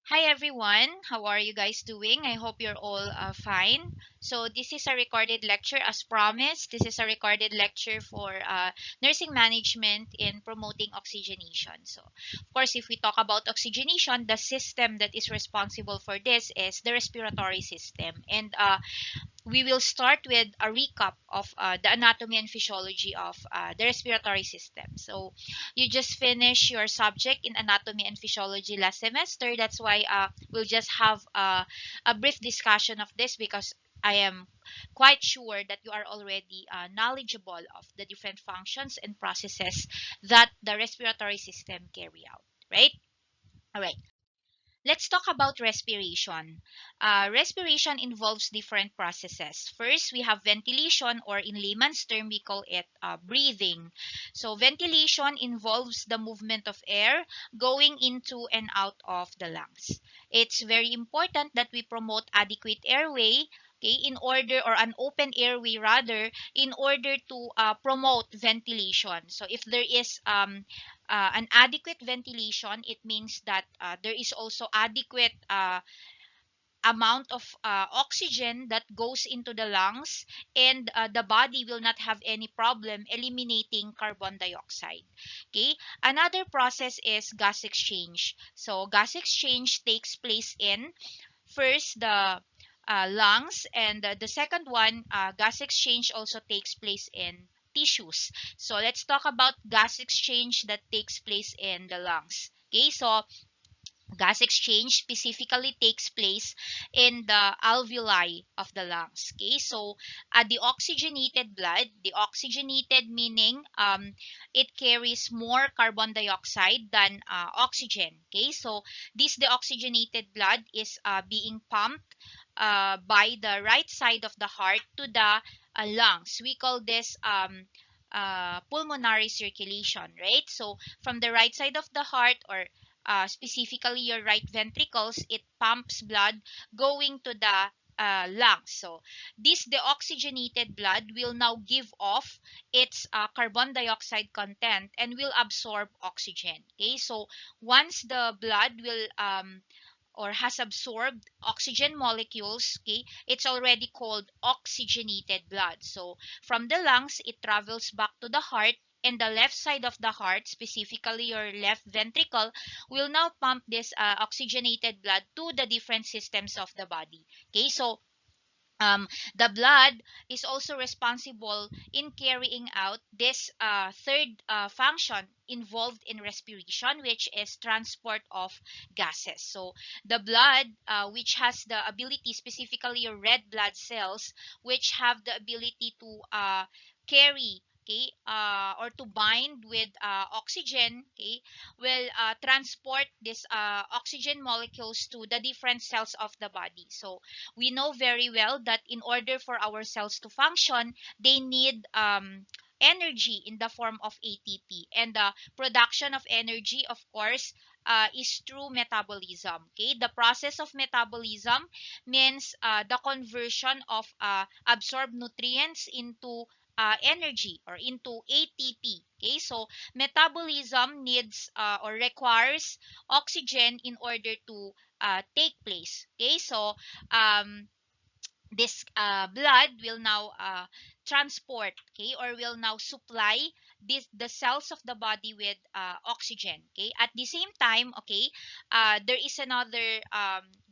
Hi everyone, how are you guys doing? I hope you're all fine. So this is a recorded lecture as promised. This is a recorded lecture for nursing management in promoting oxygenation. So of course, if we talk about oxygenation, the system that is responsible for this is the respiratory system. And we will start with a recap of the anatomy and physiology of the respiratory system. So, you just finished your subject in anatomy and physiology last semester. That's why we'll just have a brief discussion of this because I am quite sure that you are already knowledgeable of the different functions and processes that the respiratory system carry out, right? All right. Let's talk about respiration. Respiration involves different processes. First, we have ventilation, or in layman's term, we call it breathing. So, ventilation involves the movement of air going into and out of the lungs. It's very important that we promote adequate airway. Okay, in order, or an open airway rather, in order to promote ventilation. So if there is an adequate ventilation, it means that there is also adequate amount of oxygen that goes into the lungs, and the body will not have any problem eliminating carbon dioxide. Okay, another process is gas exchange. So gas exchange takes place in first the lungs, and the second one, gas exchange also takes place in tissues. So let's talk about gas exchange that takes place in the lungs. Okay, so gas exchange specifically takes place in the alveoli of the lungs. Okay, so the oxygenated blood, the oxygenated meaning it carries more carbon dioxide than oxygen. Okay, so this deoxygenated blood is being pumped by the right side of the heart to the lungs. We call this pulmonary circulation, right? So from the right side of the heart, or specifically your right ventricles, it pumps blood going to the lungs. So this deoxygenated blood will now give off its carbon dioxide content and will absorb oxygen. Okay, so once the blood will or has absorbed oxygen molecules, okay, it's already called oxygenated blood. So from the lungs, it travels back to the heart, and the left side of the heart, specifically your left ventricle, will now pump this oxygenated blood to the different systems of the body. Okay, so um, the blood is also responsible in carrying out this third function involved in respiration, which is transport of gases. So the blood, which has the ability, specifically your red blood cells, which have the ability to carry, okay, or to bind with oxygen, okay, will transport these oxygen molecules to the different cells of the body. So we know very well that in order for our cells to function, they need energy in the form of ATP. And the production of energy, of course, is through metabolism. Okay, the process of metabolism means the conversion of absorbed nutrients into energy, or into ATP. Okay, so metabolism needs or requires oxygen in order to take place. Okay, so um, this blood will now transport, okay, or will now supply the cells of the body with oxygen. Okay, at the same time, okay, there is another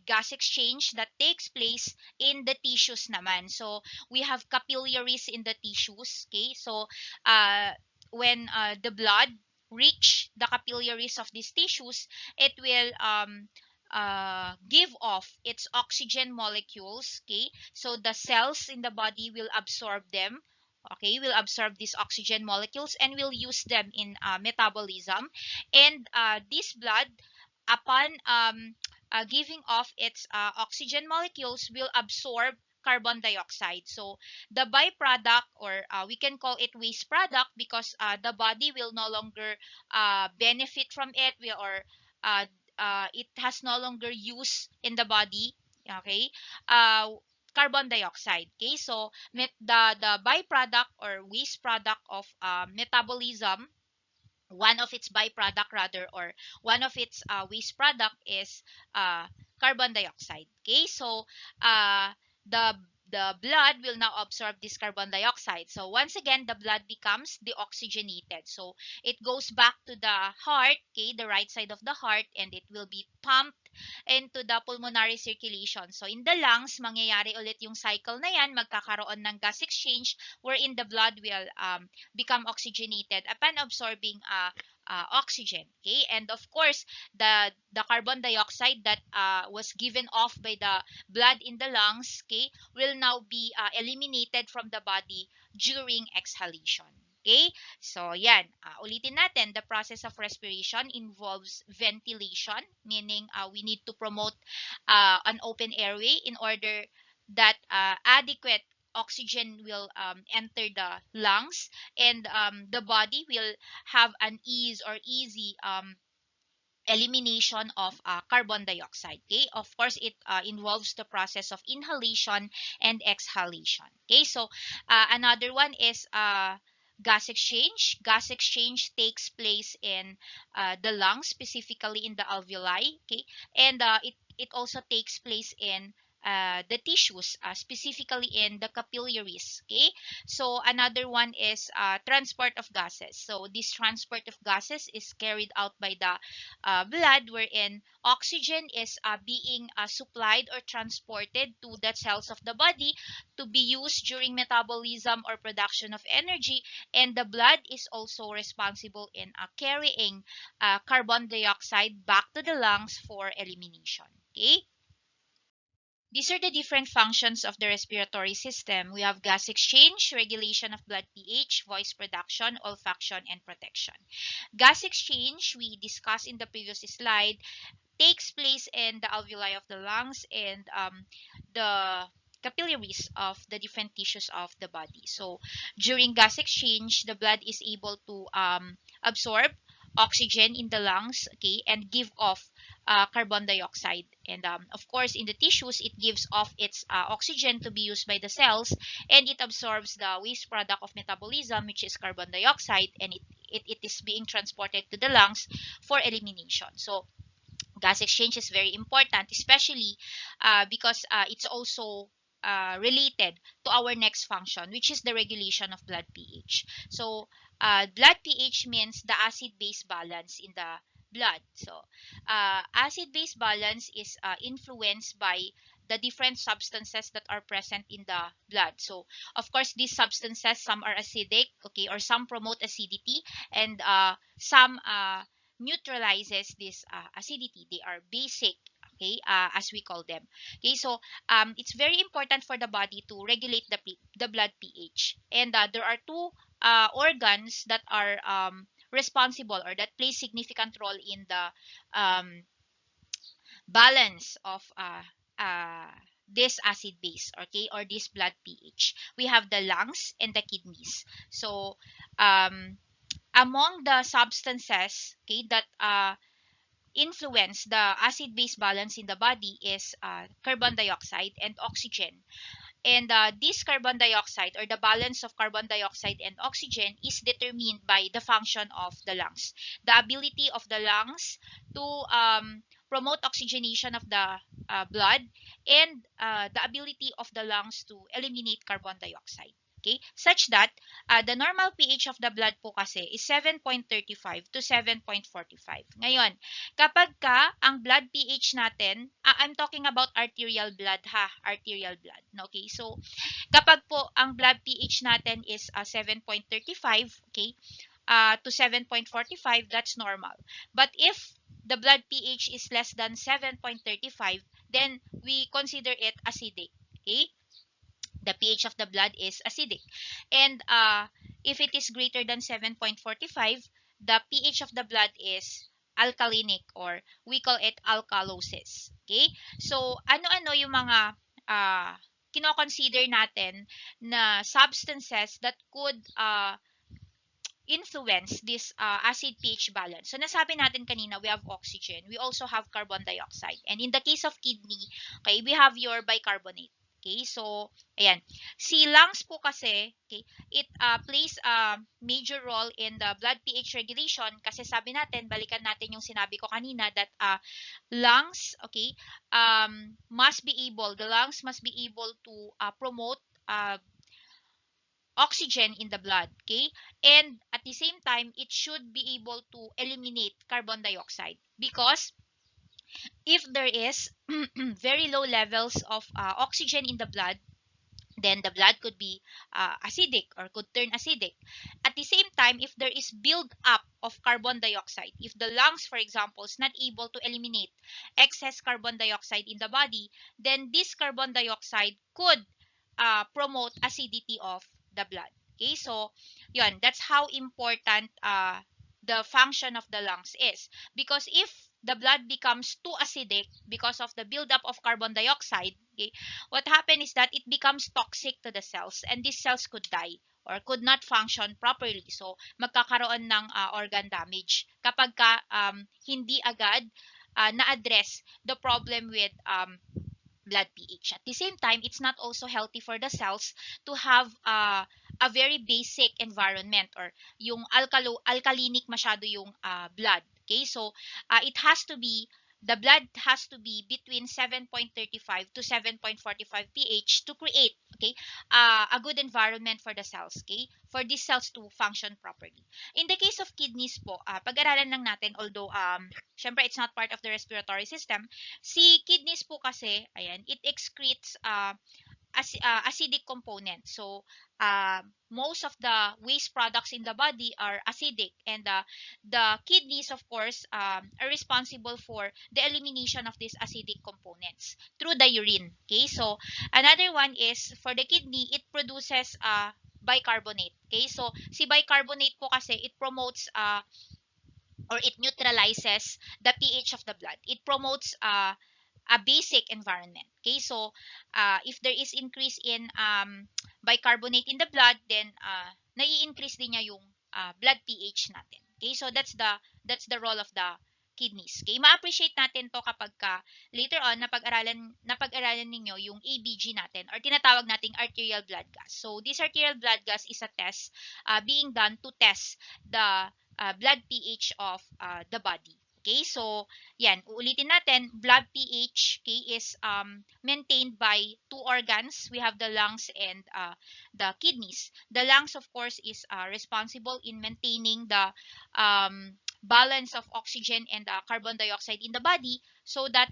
gas exchange that takes place in the tissues naman. So we have capillaries in the tissues. Okay, so uh, when the blood reach the capillaries of these tissues, it will give off its oxygen molecules. Okay, so the cells in the body will absorb them. Okay, will absorb these oxygen molecules and will use them in metabolism. And this blood, upon giving off its oxygen molecules, will absorb carbon dioxide. So the byproduct, or we can call it waste product, because the body will no longer benefit from it, or uh, it has no longer use in the body. Okay, uh, carbon dioxide. Okay, so the byproduct or waste product of metabolism one of its byproduct rather, or one of its waste product is uh, carbon dioxide. Okay, so uh, the the blood will now absorb this carbon dioxide. So once again, the blood becomes deoxygenated. So it goes back to the heart, okay, the right side of the heart, and it will be pumped into the pulmonary circulation. So in the lungs, mangyayari ulit yung cycle na yan, magkakaroon ng gas exchange wherein the blood will become oxygenated upon absorbing oxygen. Okay, and of course, the carbon dioxide that was given off by the blood in the lungs, okay, will now be eliminated from the body during exhalation. Okay, so yan, ulitin natin, the process of respiration involves ventilation, meaning we need to promote an open airway in order that adequate oxygen will enter the lungs, and the body will have an easy elimination of carbon dioxide. Okay, of course, it involves the process of inhalation and exhalation. Okay, so another one is gas exchange. Gas exchange takes place in the lungs, specifically in the alveoli. Okay, and it also takes place in the tissues, specifically in the capillaries. Okay, so another one is transport of gases. So this transport of gases is carried out by the blood, wherein oxygen is being supplied or transported to the cells of the body to be used during metabolism or production of energy, and the blood is also responsible in carrying carbon dioxide back to the lungs for elimination. Okay, these are the different functions of the respiratory system. We have gas exchange, regulation of blood pH, voice production, olfaction, and protection. Gas exchange, we discussed in the previous slide, takes place in the alveoli of the lungs and the capillaries of the different tissues of the body. So during gas exchange, the blood is able to absorb oxygen in the lungs, okay, and give off carbon dioxide. And of course, in the tissues, it gives off its oxygen to be used by the cells, and it absorbs the waste product of metabolism, which is carbon dioxide, and it is being transported to the lungs for elimination. So gas exchange is very important, especially because it's also related to our next function, which is the regulation of blood pH. So, blood pH means the acid-base balance in the blood. So, acid-base balance is influenced by the different substances that are present in the blood. So, of course, these substances, some are acidic, okay, or some promote acidity, and some neutralizes this acidity. They are basic, okay, as we call them. Okay, so it's very important for the body to regulate the blood pH, and there are two organs that are responsible or that play significant role in the balance of uh, this acid base, okay, or this blood pH. We have the lungs and the kidneys. So um, among the substances, okay, that influence the acid base balance in the body is carbon dioxide and oxygen. And this carbon dioxide, or the balance of carbon dioxide and oxygen, is determined by the function of the lungs. The ability of the lungs to promote oxygenation of the blood, and the ability of the lungs to eliminate carbon dioxide. Okay? Such that the normal pH of the blood po kasi is 7.35 to 7.45. Ngayon, kapag ang blood pH natin, I'm talking about arterial blood ha, arterial blood. Okay, so kapag po ang blood pH natin is 7.35, okay, to 7.45, that's normal. But if the blood pH is less than 7.35, then we consider it acidic. Okay, the pH of the blood is acidic. And if it is greater than 7.45, the pH of the blood is alkalinic, or we call it alkalosis. Okay? So, ano-ano yung mga kino-consider natin na substances that could influence this acid pH balance. So, nasabi natin kanina, we have oxygen. We also have carbon dioxide. And in the case of kidney, okay, we have your bicarbonate. Okay, so ayan. Si lungs po kasi, okay, it plays a major role in the blood pH regulation kasi sabi natin, balikan natin yung sinabi ko kanina that lungs, okay, the lungs must be able to promote oxygen in the blood, okay? And at the same time, it should be able to eliminate carbon dioxide because if there is very low levels of oxygen in the blood, then the blood could be acidic or could turn acidic. At the same time, if there is build up of carbon dioxide, if the lungs, for example, is not able to eliminate excess carbon dioxide in the body, then this carbon dioxide could promote acidity of the blood. Okay, so yun, that's how important the function of the lungs is. Because if the blood becomes too acidic because of the buildup of carbon dioxide, okay, what happens is that it becomes toxic to the cells and these cells could die or could not function properly. So, magkakaroon ng organ damage kapag hindi agad na-address the problem with blood pH. At the same time, it's not also healthy for the cells to have a very basic environment or yung alkalinic masyado yung blood. Okay, so the blood has to be between 7.35 to 7.45 pH to create, okay, a good environment for the cells, okay, for these cells to function properly. In the case of kidneys po, pag-aralan lang natin, although syempre it's not part of the respiratory system. Si kidneys po kasi, ayan, it excretes acidic component. So, most of the waste products in the body are acidic, and the kidneys, of course, are responsible for the elimination of these acidic components through the urine. Okay, so another one is for the kidney, it produces bicarbonate. Okay, so si bicarbonate po kasi it promotes or it neutralizes the pH of the blood. It promotes a basic environment. Okay, so if there is increase in bicarbonate in the blood, then nai-increase din niya yung blood pH natin. Okay, so that's the role of the kidneys. Okay, ma-appreciate natin to kapag later on napag-aralan ninyo yung ABG natin or tinatawag nating arterial blood gas. So this arterial blood gas is a test being done to test the blood pH of the body. Okay, so yan, uulitin natin, blood pH, okay, is maintained by two organs. We have the lungs and the kidneys. The lungs, of course, is responsible in maintaining the balance of oxygen and carbon dioxide in the body so that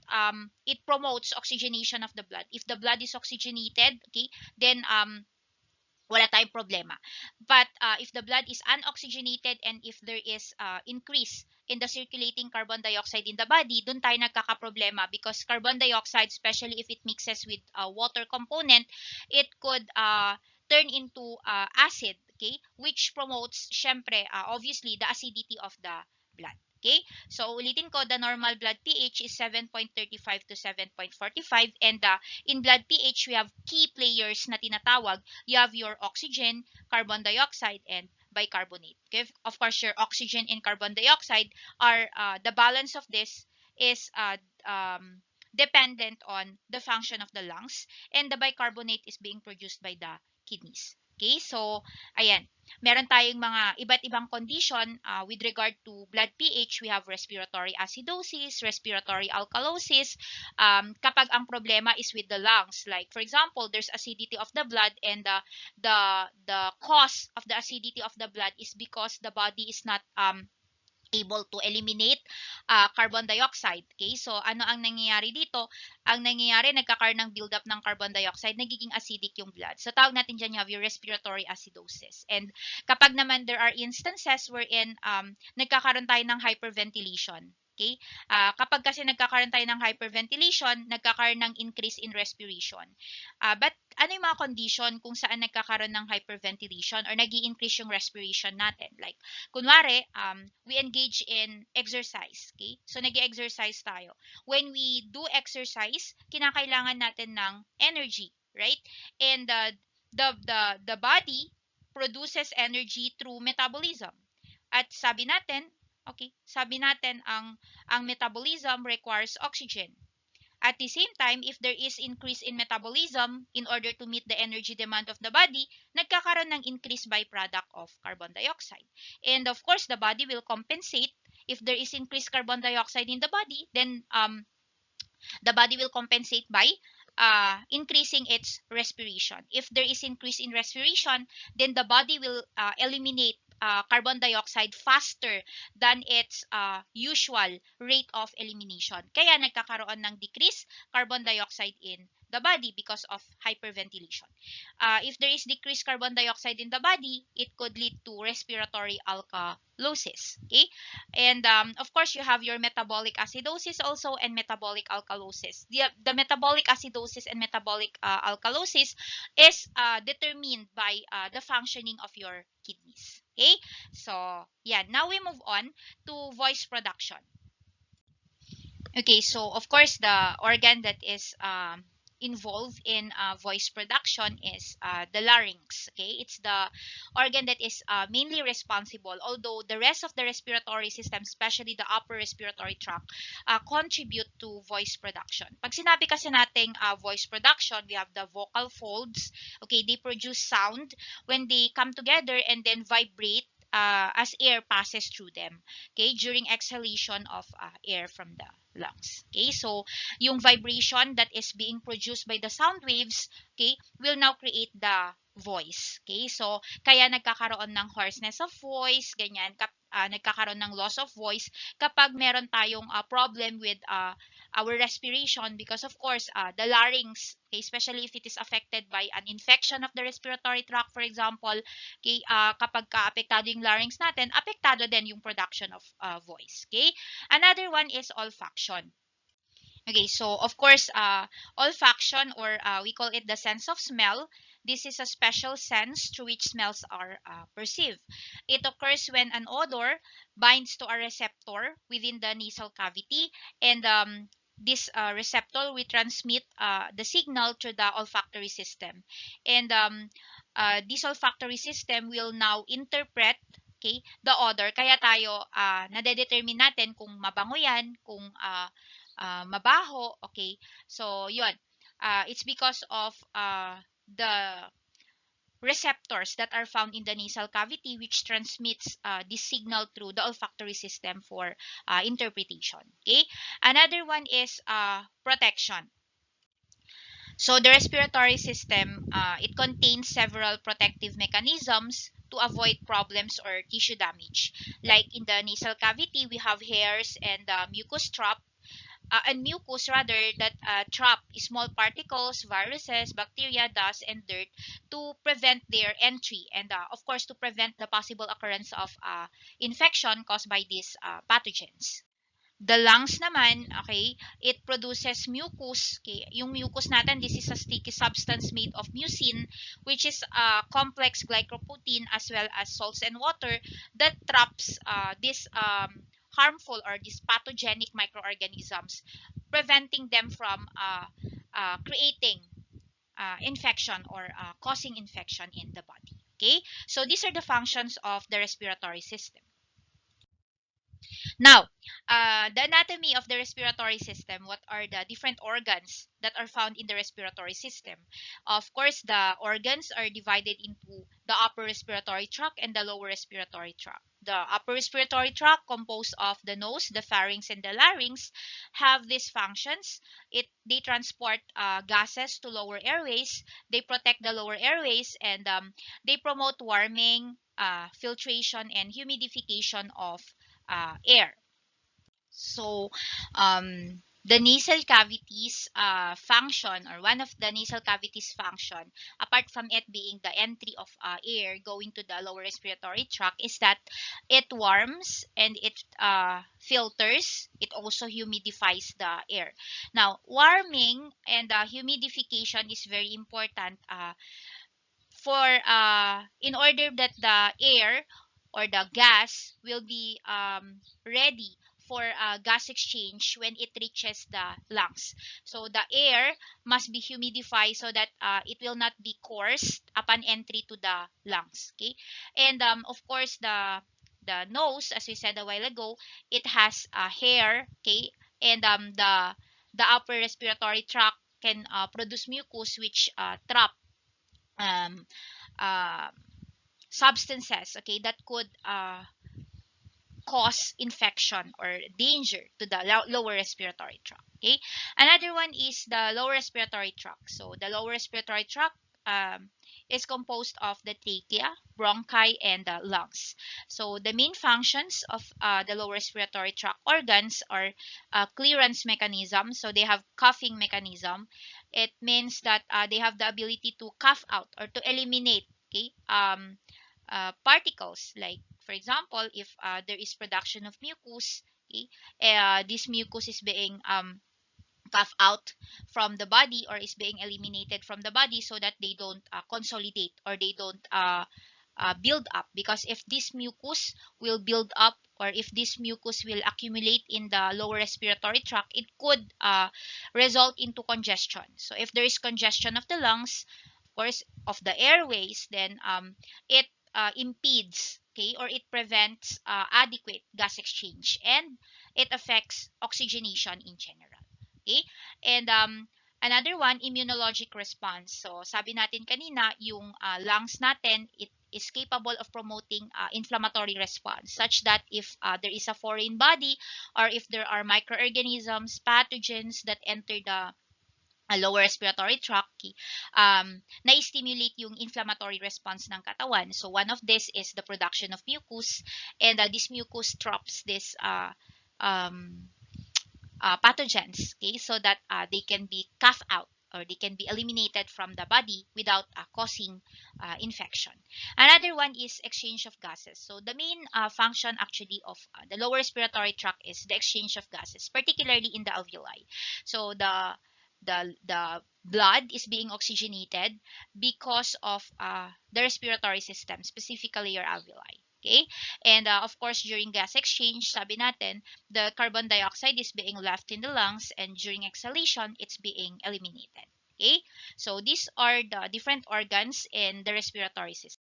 it promotes oxygenation of the blood. If the blood is oxygenated, okay, then wala tayong problema. But if the blood is unoxygenated and if there is increase in the circulating carbon dioxide in the body, dun tayo nagkakaproblema because carbon dioxide, especially if it mixes with a water component, it could turn into acid, okay, which promotes, syempre, obviously, the acidity of the blood. Okay? So, ulitin ko, the normal blood pH is 7.35 to 7.45 and in blood pH, we have key players na tinatawag. You have your oxygen, carbon dioxide, and bicarbonate. Okay? Of course, your oxygen and carbon dioxide are, the balance of this is dependent on the function of the lungs and the bicarbonate is being produced by the kidneys. Okay? So, ayan. Meron tayong mga iba't ibang condition with regard to blood pH. We have respiratory acidosis, respiratory alkalosis. Kapag ang problema is with the lungs, like for example, there's acidity of the blood and the cause of the acidity of the blood is because the body is not able to eliminate carbon dioxide. Okay? So, ano ang nangyayari dito? Ang nangyayari, nagkakaroon ng buildup ng carbon dioxide, nagiging acidic yung blood. So, tawag natin dyan, you have your respiratory acidosis. And kapag naman there are instances wherein nagkakaroon tayo ng hyperventilation. Okay? Kapag kasi nagkakaroon tayo ng hyperventilation, nagkakaroon ng increase in respiration. But ano yung mga condition kung saan nagkakaroon ng hyperventilation or nag-i-increase yung respiration natin? Like, kunwari, we engage in exercise. Okay? So, nag-exercise tayo. When we do exercise, kinakailangan natin ng energy, right? And the body produces energy through metabolism. At sabi natin ang metabolism requires oxygen. At the same time, if there is increase in metabolism in order to meet the energy demand of the body, nagkakaroon ng increased byproduct of carbon dioxide. And of course, the body will compensate. If there is increased carbon dioxide in the body, then the body will compensate by increasing its respiration. If there is increase in respiration, then the body will eliminate carbon dioxide faster than its usual rate of elimination. Kaya nagkakaroon ng decreased carbon dioxide in the body because of hyperventilation. If there is decreased carbon dioxide in the body, it could lead to respiratory alkalosis. Okay, and of course, you have your metabolic acidosis also and metabolic alkalosis. The metabolic acidosis and metabolic alkalosis is determined by the functioning of your kidneys. Okay, so yeah, now we move on to voice production. Okay, so of course, the organ that is involved in voice production is the larynx. Okay, it's the organ that is mainly responsible, although the rest of the respiratory system, especially the upper respiratory tract, contribute to voice production. Pag sinabi kasi nating voice production, we have the vocal folds. Okay, they produce sound when they come together and then vibrate as air passes through them, okay, during exhalation of air from the lungs. Okay, so yung vibration that is being produced by the sound waves, okay, will now create the voice. Okay, so kaya nagkakaroon ng hoarseness of voice, ganyan, nagkakaroon ng loss of voice kapag meron tayong problem with our respiration, because of course the larynx, okay, especially if it is affected by an infection of the respiratory tract, for example, okay, kapag apektado yung larynx natin, apektado din yung production of voice. Okay, another one is olfaction. Okay, so of course, olfaction, or we call it the sense of smell. This is a special sense through which smells are perceived. It occurs when an odor binds to a receptor within the nasal cavity, and this receptor will transmit the signal to the olfactory system. And this olfactory system will now interpret, okay, the odor. Kaya tayo nade-determine natin kung mabango yan, kung mabaho, okay? So, yun. It's because of the receptors that are found in the nasal cavity, which transmits this signal through the olfactory system for interpretation. Okay? Another one is protection. So the respiratory system, it contains several protective mechanisms to avoid problems or tissue damage. Like in the nasal cavity, we have hairs and mucus rather, that trap small particles, viruses, bacteria, dust, and dirt to prevent their entry, and of course to prevent the possible occurrence of infection caused by these pathogens. The lungs naman, okay, it produces mucus. Okay, yung mucus natin, this is a sticky substance made of mucin, which is a complex glycoprotein as well as salts and water that traps this harmful or these pathogenic microorganisms, preventing them from creating infection or causing infection in the body. Okay, so these are the functions of the respiratory system. Now, the anatomy of the respiratory system, what are the different organs that are found in the respiratory system? Of course, the organs are divided into the upper respiratory tract and the lower respiratory tract. The upper respiratory tract, composed of the nose, the pharynx, and the larynx, have these functions. They transport gases to lower airways, they protect the lower airways, and they promote warming, filtration, and humidification of air. So, the nasal cavities function, or one of the nasal cavities function, apart from it being the entry of air going to the lower respiratory tract, is that it warms and it filters. It also humidifies the air. Now, warming and humidification is very important for in order that the air or the gas will be ready for gas exchange when it reaches the lungs. So the air must be humidified so that it will not be coarse upon entry to the lungs. Okay, and of course the nose, as we said a while ago, it has hair. Okay, and the the upper respiratory tract can produce mucus which trap um, uh, substances, okay, that could cause infection or danger to the lower respiratory tract. Okay, another one is the lower respiratory tract. So the lower respiratory tract um, is composed of the trachea, bronchi, and the lungs. So the main functions of the lower respiratory tract organs are clearance mechanism. So they have coughing mechanism. It means that they have the ability to cough out or to eliminate, okay, particles. Like for example, if there is production of mucus, okay, this mucus is being coughed out from the body or is being eliminated from the body so that they don't consolidate or they don't build up. Because if this mucus will build up or if this mucus will accumulate in the lower respiratory tract, it could result into congestion. So if there is congestion of the lungs, of course, of the airways, then it impedes, okay, or it prevents adequate gas exchange, and it affects oxygenation in general. Okay? And another one, immunologic response. So sabi natin kanina, yung lungs natin, it is capable of promoting inflammatory response, such that if there is a foreign body or if there are microorganisms, pathogens that enter the lower respiratory tract, na-stimulate yung inflammatory response ng katawan. So one of this is the production of mucus, and this mucus traps this um, pathogens, okay, so that they can be coughed out or they can be eliminated from the body without causing infection. Another one is exchange of gases. So the main function actually of the lower respiratory tract is the exchange of gases, particularly in the alveoli. So the blood is being oxygenated because of the respiratory system, specifically your alveoli. Okay? And of course, during gas exchange, sabi natin, the carbon dioxide is being left in the lungs, and during exhalation, it's being eliminated. Okay? So these are the different organs in the respiratory system.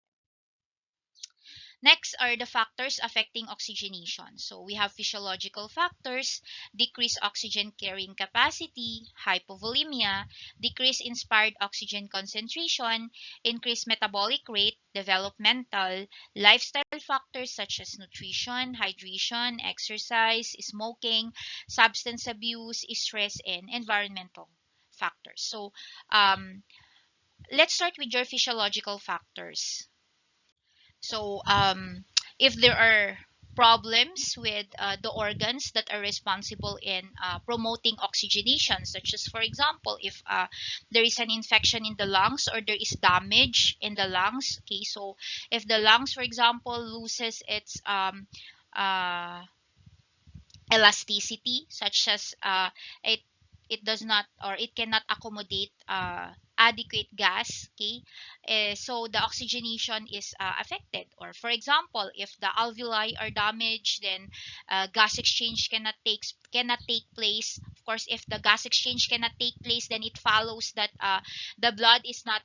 Next are the factors affecting oxygenation. So we have physiological factors, decreased oxygen carrying capacity, hypovolemia, decreased inspired oxygen concentration, increased metabolic rate, developmental, lifestyle factors such as nutrition, hydration, exercise, smoking, substance abuse, stress, and environmental factors. So let's start with your physiological factors. So, if there are problems with the organs that are responsible in promoting oxygenation, such as, for example, if there is an infection in the lungs or there is damage in the lungs, okay, so if the lungs, for example, loses its uh, elasticity, such as it it does not or it cannot accommodate adequate gas, okay, so the oxygenation is affected. Or for example, if the alveoli are damaged, then gas exchange cannot take place. Of course, if the gas exchange cannot take place, then it follows that the blood is not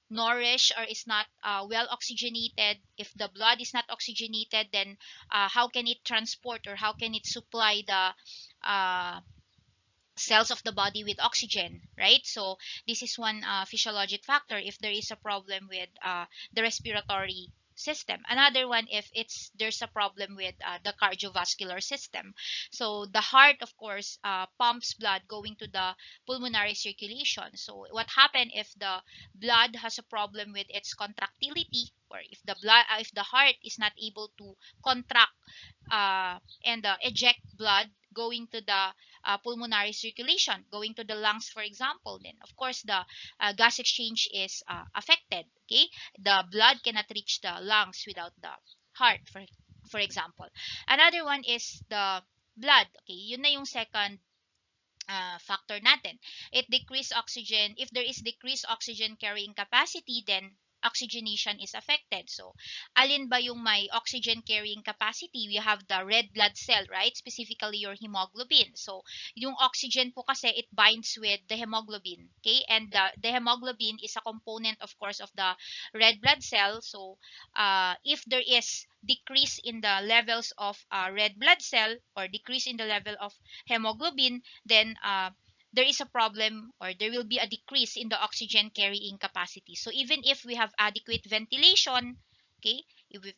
nourished or is not well oxygenated. If the blood is not oxygenated, then how can it transport or how can it supply the cells of the body with oxygen, right? So this is one physiologic factor if there is a problem with the respiratory system. Another one if it's there's a problem with the cardiovascular system. So the heart, of course, pumps blood going to the pulmonary circulation. So what happens if the blood has a problem with its contractility, or if the heart is not able to contract and eject blood going to the pulmonary circulation, going to the lungs, for example, then of course the gas exchange is affected. Okay, the blood cannot reach the lungs without the heart, for example. Another one is the blood. Okay, yun na yung second factor natin. It decrease oxygen. If there is decreased oxygen carrying capacity, then oxygenation is affected. So, alin ba yung may oxygen carrying capacity? We have the red blood cell, right? Specifically your hemoglobin. So, yung oxygen po kasi it binds with the hemoglobin, okay? And the hemoglobin is a component, of course, of the red blood cell. So, if there is decrease in the levels of red blood cell or decrease in the level of hemoglobin, then there is a problem or there will be a decrease in the oxygen carrying capacity. So even if we have adequate ventilation, okay,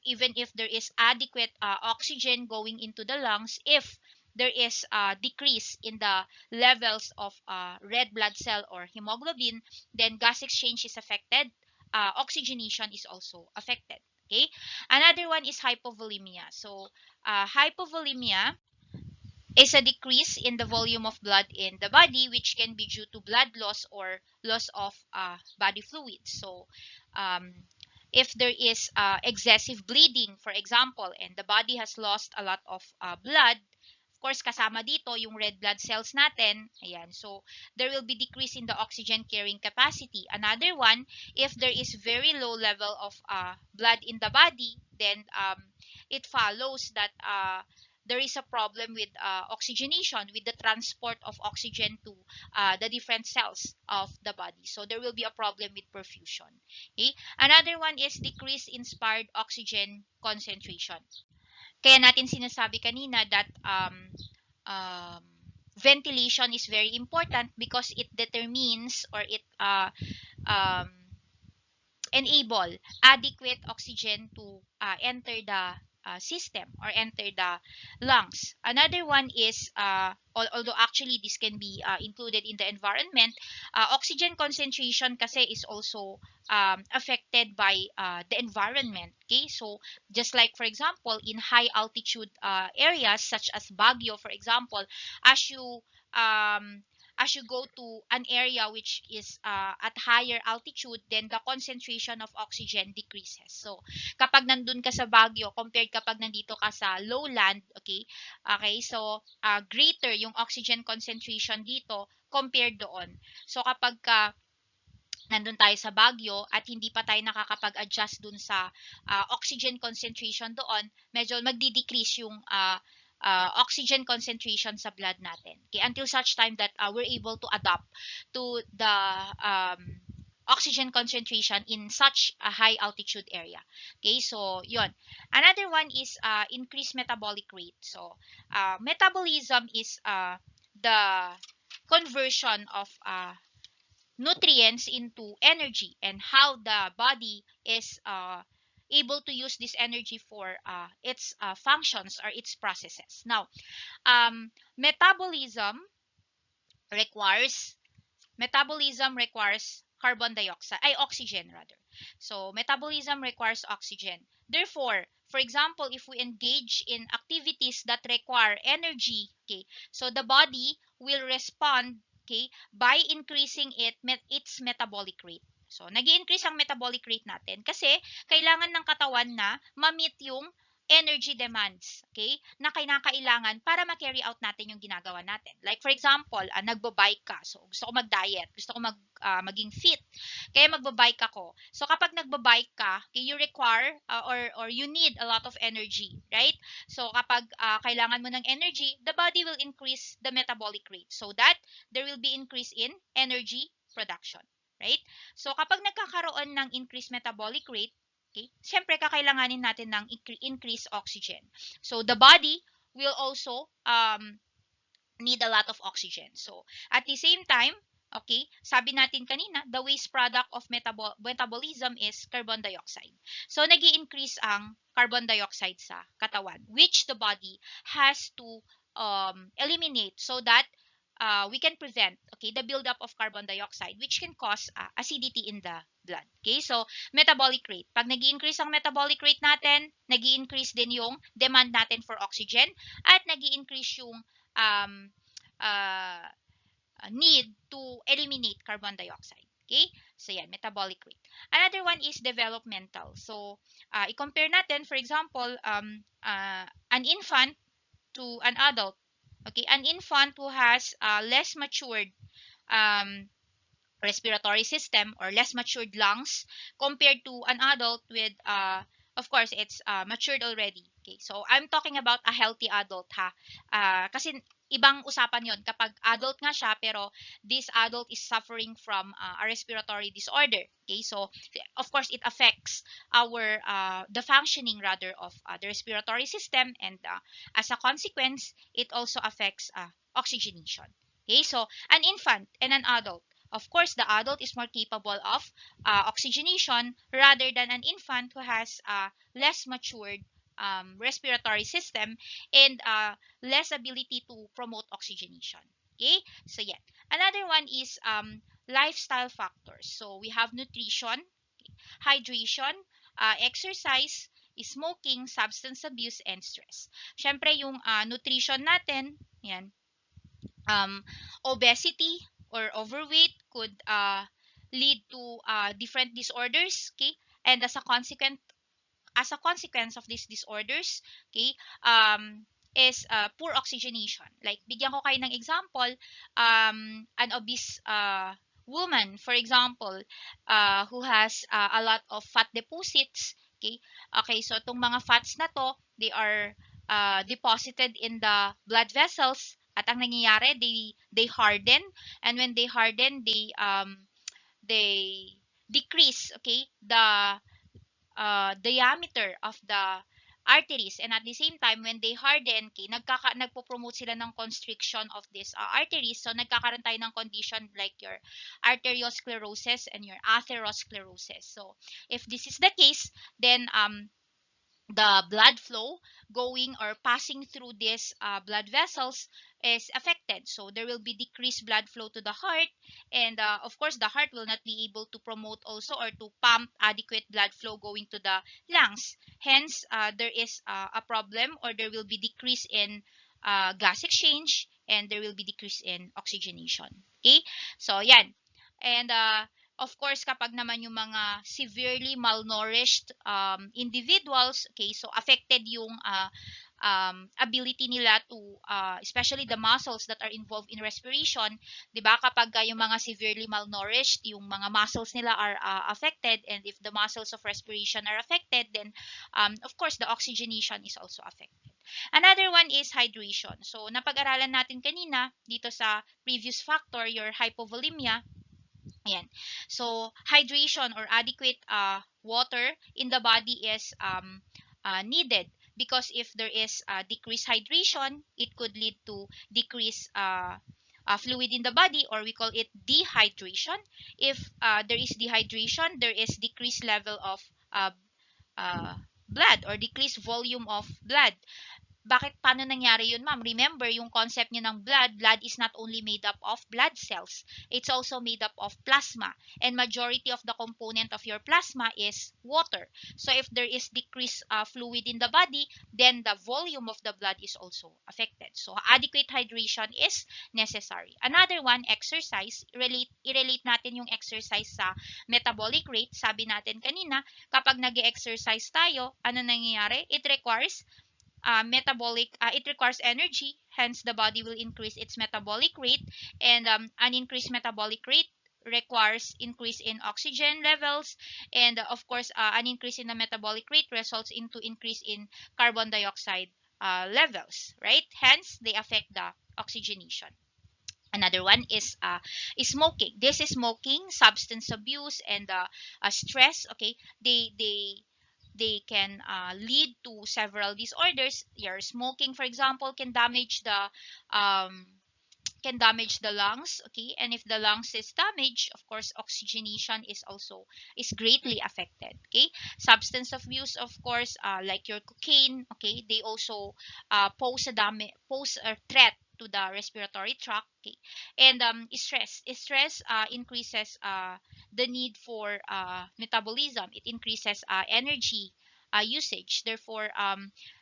even if there is adequate oxygen going into the lungs, if there is a decrease in the levels of red blood cell or hemoglobin, then gas exchange is affected. Oxygenation is also affected. Okay. Another one is hypovolemia. So hypovolemia is a decrease in the volume of blood in the body, which can be due to blood loss or loss of body fluids. So, um, if there is excessive bleeding, for example, and the body has lost a lot of blood, of course, kasama dito yung red blood cells natin. Ayan. So, there will be decrease in the oxygen carrying capacity. Another one, if there is very low level of blood in the body, then it follows that there is a problem with oxygenation, with the transport of oxygen to the different cells of the body. So there will be a problem with perfusion. Okay? Another one is decrease in inspired oxygen concentration. Kaya natin sinasabi kanina that um, ventilation is very important because it determines or it um, enable adequate oxygen to enter the system or enter the lungs. Another one is, although actually this can be included in the environment, oxygen concentration kasi is also affected by the environment. Okay, so just like for example in high altitude areas such as Baguio, for example, as you um, as you go to an area which is at higher altitude, then the concentration of oxygen decreases. So, kapag nandun ka sa Baguio, compared kapag nandito ka sa lowland, okay, so greater yung oxygen concentration dito compared doon. So, kapag ka nandun tayo sa Baguio at hindi pa tayo nakakapag-adjust dun sa oxygen concentration doon, medyo magdi-decrease yung oxygen concentration sa blood natin. Okay, until such time that we're able to adapt to the oxygen concentration in such a high altitude area. Okay, so yon. Another one is increased metabolic rate. So metabolism is the conversion of nutrients into energy and how the body is able to use this energy for its functions or its processes. Now, metabolism requires carbon dioxide, oxygen rather. So metabolism requires oxygen. Therefore, for example, if we engage in activities that require energy, okay, so the body will respond, okay, by increasing its metabolic rate. So, nag-i-increase ang metabolic rate natin kasi kailangan ng katawan na ma-meet yung energy demands, okay, na kinakailangan para ma-carry out natin yung ginagawa natin. Like for example, nagbo-bike ka. So, gusto ko mag-diet, gusto ko maging fit. Kaya magbo-bike ako. So, kapag nagbo-bike ka, okay, you require or you need a lot of energy, right? So, kapag kailangan mo ng energy, the body will increase the metabolic rate so that there will be increase in energy production, right? So, kapag nagkakaroon ng increased metabolic rate, okay, siyempre kakailanganin natin ng increased oxygen. So, the body will also need a lot of oxygen. So, at the same time, okay, sabi natin kanina, the waste product of metabolism is carbon dioxide. So, nag-i-increase ang carbon dioxide sa katawan, which the body has to eliminate so that we can prevent, okay, the buildup of carbon dioxide, which can cause acidity in the blood. Okay, so metabolic rate. Pag nag-i-increase ang metabolic rate natin, nag-i-increase din yung demand natin for oxygen at nag-i-increase yung um, uh, need to eliminate carbon dioxide. Okay? So, yan, metabolic rate. Another one is developmental. So, i-compare natin, for example, an infant to an adult. Okay? An infant who has less matured um, respiratory system or less matured lungs compared to an adult with of course it's matured already. Okay, so I'm talking about a healthy adult, ha. Kasi ibang usapan yon kapag adult nga siya pero this adult is suffering from a respiratory disorder. Okay, so of course it affects our the functioning rather of the respiratory system, and as a consequence it also affects oxygenation. Okay, so an infant and an adult, of course, the adult is more capable of oxygenation rather than an infant who has a less matured respiratory system and less ability to promote oxygenation. Okay, so yeah. Another one is lifestyle factors. So we have nutrition, hydration, exercise, smoking, substance abuse, and stress. Syempre, yung nutrition natin, yan, um, obesity or overweight could lead to different disorders, okay, and as a consequence of these disorders, okay, is poor oxygenation. Like bigyan ko kayo ng example, an obese woman, for example, who has a lot of fat deposits, okay. Okay, so itong mga fats na to, they are deposited in the blood vessels, at ang nangyayari, they harden, and when they harden, they decrease, okay, the diameter of the arteries, and at the same time when they harden, okay, nagpo-promote sila ng constriction of these arteries, so nagkakaroon tayo ng condition like your arteriosclerosis and your atherosclerosis. So if this is the case, then the blood flow going or passing through these blood vessels is affected. So there will be decreased blood flow to the heart, and of course the heart will not be able to promote also or to pump adequate blood flow going to the lungs. Hence, there is a problem, or there will be decrease in gas exchange, and there will be decrease in oxygenation. Okay, so yan. And of course, kapag naman yung mga severely malnourished individuals, okay, so affected yung ability nila to, especially the muscles that are involved in respiration, di ba? Kapag yung mga severely malnourished, yung mga muscles nila are affected, and if the muscles of respiration are affected, then of course, the oxygenation is also affected. Another one is hydration. So, napag-aralan natin kanina dito sa previous factor, your hypovolemia. Ayan. So, hydration or adequate water in the body is needed, because if there is decreased hydration, it could lead to decreased fluid in the body, or we call it dehydration. If there is dehydration, there is decreased level of uh, uh, blood, or decreased volume of blood. Bakit, paano nangyari yun, ma'am? Remember, yung concept niyo ng blood is not only made up of blood cells. It's also made up of plasma. And majority of the component of your plasma is water. So if there is decreased fluid in the body, then the volume of the blood is also affected. So adequate hydration is necessary. Another one, exercise. I-relate natin yung exercise sa metabolic rate. Sabi natin kanina, kapag nag-exercise tayo, ano nangyayari? It requires energy, hence the body will increase its metabolic rate, and an increased metabolic rate requires increase in oxygen levels, and of course an increase in the metabolic rate results into increase in carbon dioxide levels, right? Hence they affect the oxygenation. Another one is smoking. This is smoking, substance abuse, and stress. Okay, they can lead to several disorders. Your smoking, for example, um, can damage the lungs, okay, and if the lungs is damaged, of course oxygenation is greatly affected. Okay, substance abuse, of course, like your cocaine, okay, they also pose a threat to the respiratory tract. Okay, and stress increases the need for metabolism. It increases energy usage. Therefore,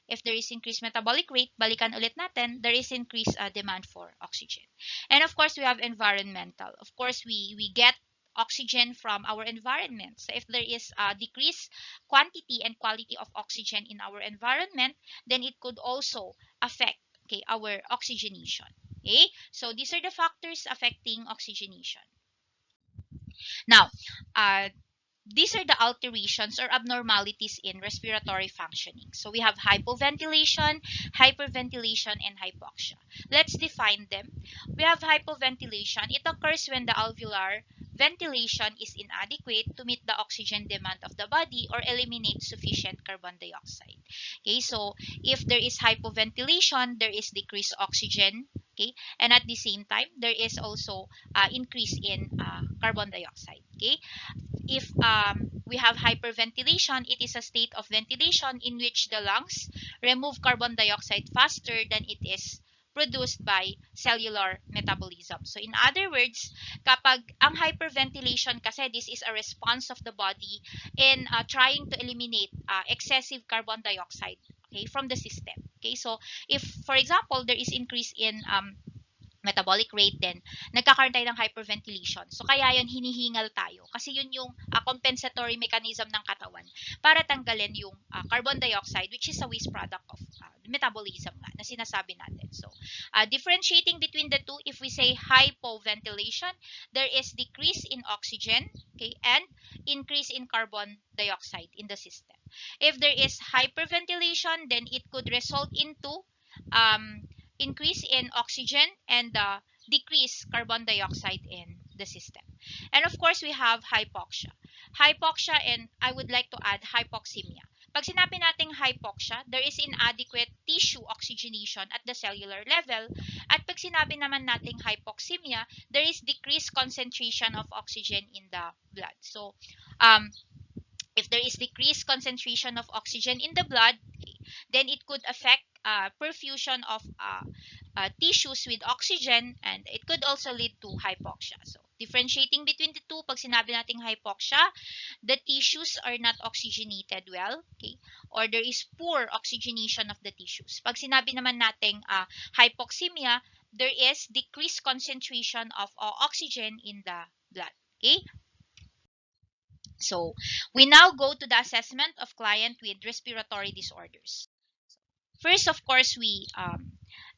if there is increased metabolic rate, balikan ulit natin, there is increased demand for oxygen. And of course, we have environmental. Of course, we get oxygen from our environment. So if there is a decreased quantity and quality of oxygen in our environment, then it could also affect, okay, our oxygenation. Okay, so these are the factors affecting oxygenation. Now, uh, these are the alterations or abnormalities in respiratory functioning. So we have hypoventilation, hyperventilation, and hypoxia. Let's define them. We have hypoventilation. It occurs when the alveolar ventilation is inadequate to meet the oxygen demand of the body or eliminate sufficient carbon dioxide. Okay, so if there is hypoventilation, there is decreased oxygen. Okay, and at the same time, there is also increase in carbon dioxide. Okay, if we have hyperventilation, it is a state of ventilation in which the lungs remove carbon dioxide faster than it is produced by cellular metabolism. So in other words, kapag ang hyperventilation kasi, this is a response of the body in trying to eliminate excessive carbon dioxide, okay, from the system. Okay, so if for example there is increase in metabolic rate, then nagkakaroon tayo ng hyperventilation. So kaya yun, hinihingal tayo. Kasi yun yung compensatory mechanism ng katawan para tanggalin yung carbon dioxide, which is a waste product of metabolism nga, na sinasabi natin. So differentiating between the two, if we say hypoventilation, there is decrease in oxygen, okay, and increase in carbon dioxide in the system. If there is hyperventilation, then it could result into increase in oxygen and decrease carbon dioxide in the system. And of course, we have hypoxia. Hypoxia, and I would like to add hypoxemia. Pag sinabi nating hypoxia, there is inadequate tissue oxygenation at the cellular level. At pag sinabi naman nating hypoxemia, there is decreased concentration of oxygen in the blood. So, if there is decreased concentration of oxygen in the blood, then it could affect perfusion of tissues with oxygen, and it could also lead to hypoxia. So, differentiating between the two, pag sinabi nating hypoxia, the tissues are not oxygenated well, okay? Or there is poor oxygenation of the tissues. Pag sinabi naman nating hypoxemia, there is decreased concentration of oxygen in the blood, okay? So, we now go to the assessment of client with respiratory disorders. First, of course, we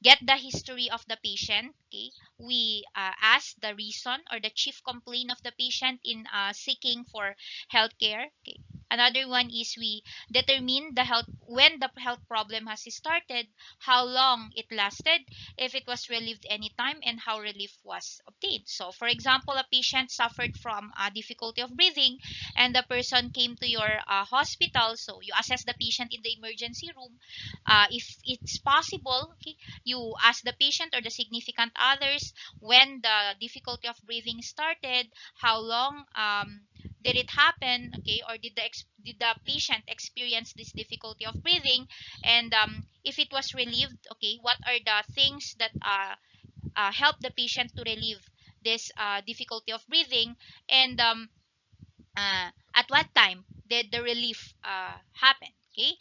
get the history of the patient. Okay, we ask the reason or the chief complaint of the patient in seeking for healthcare. Okay, another one is we determine the health when the health problem has started, how long it lasted, if it was relieved anytime, and how relief was obtained. So, for example, a patient suffered from difficulty of breathing, and the person came to your hospital. So, you assess the patient in the emergency room. If it's possible, okay, you ask the patient or the significant others when the difficulty of breathing started, how long did it happen, okay, or did the patient experience this difficulty of breathing, and if it was relieved, okay, what are the things that help the patient to relieve this difficulty of breathing, and at what time did the relief happen. Okay,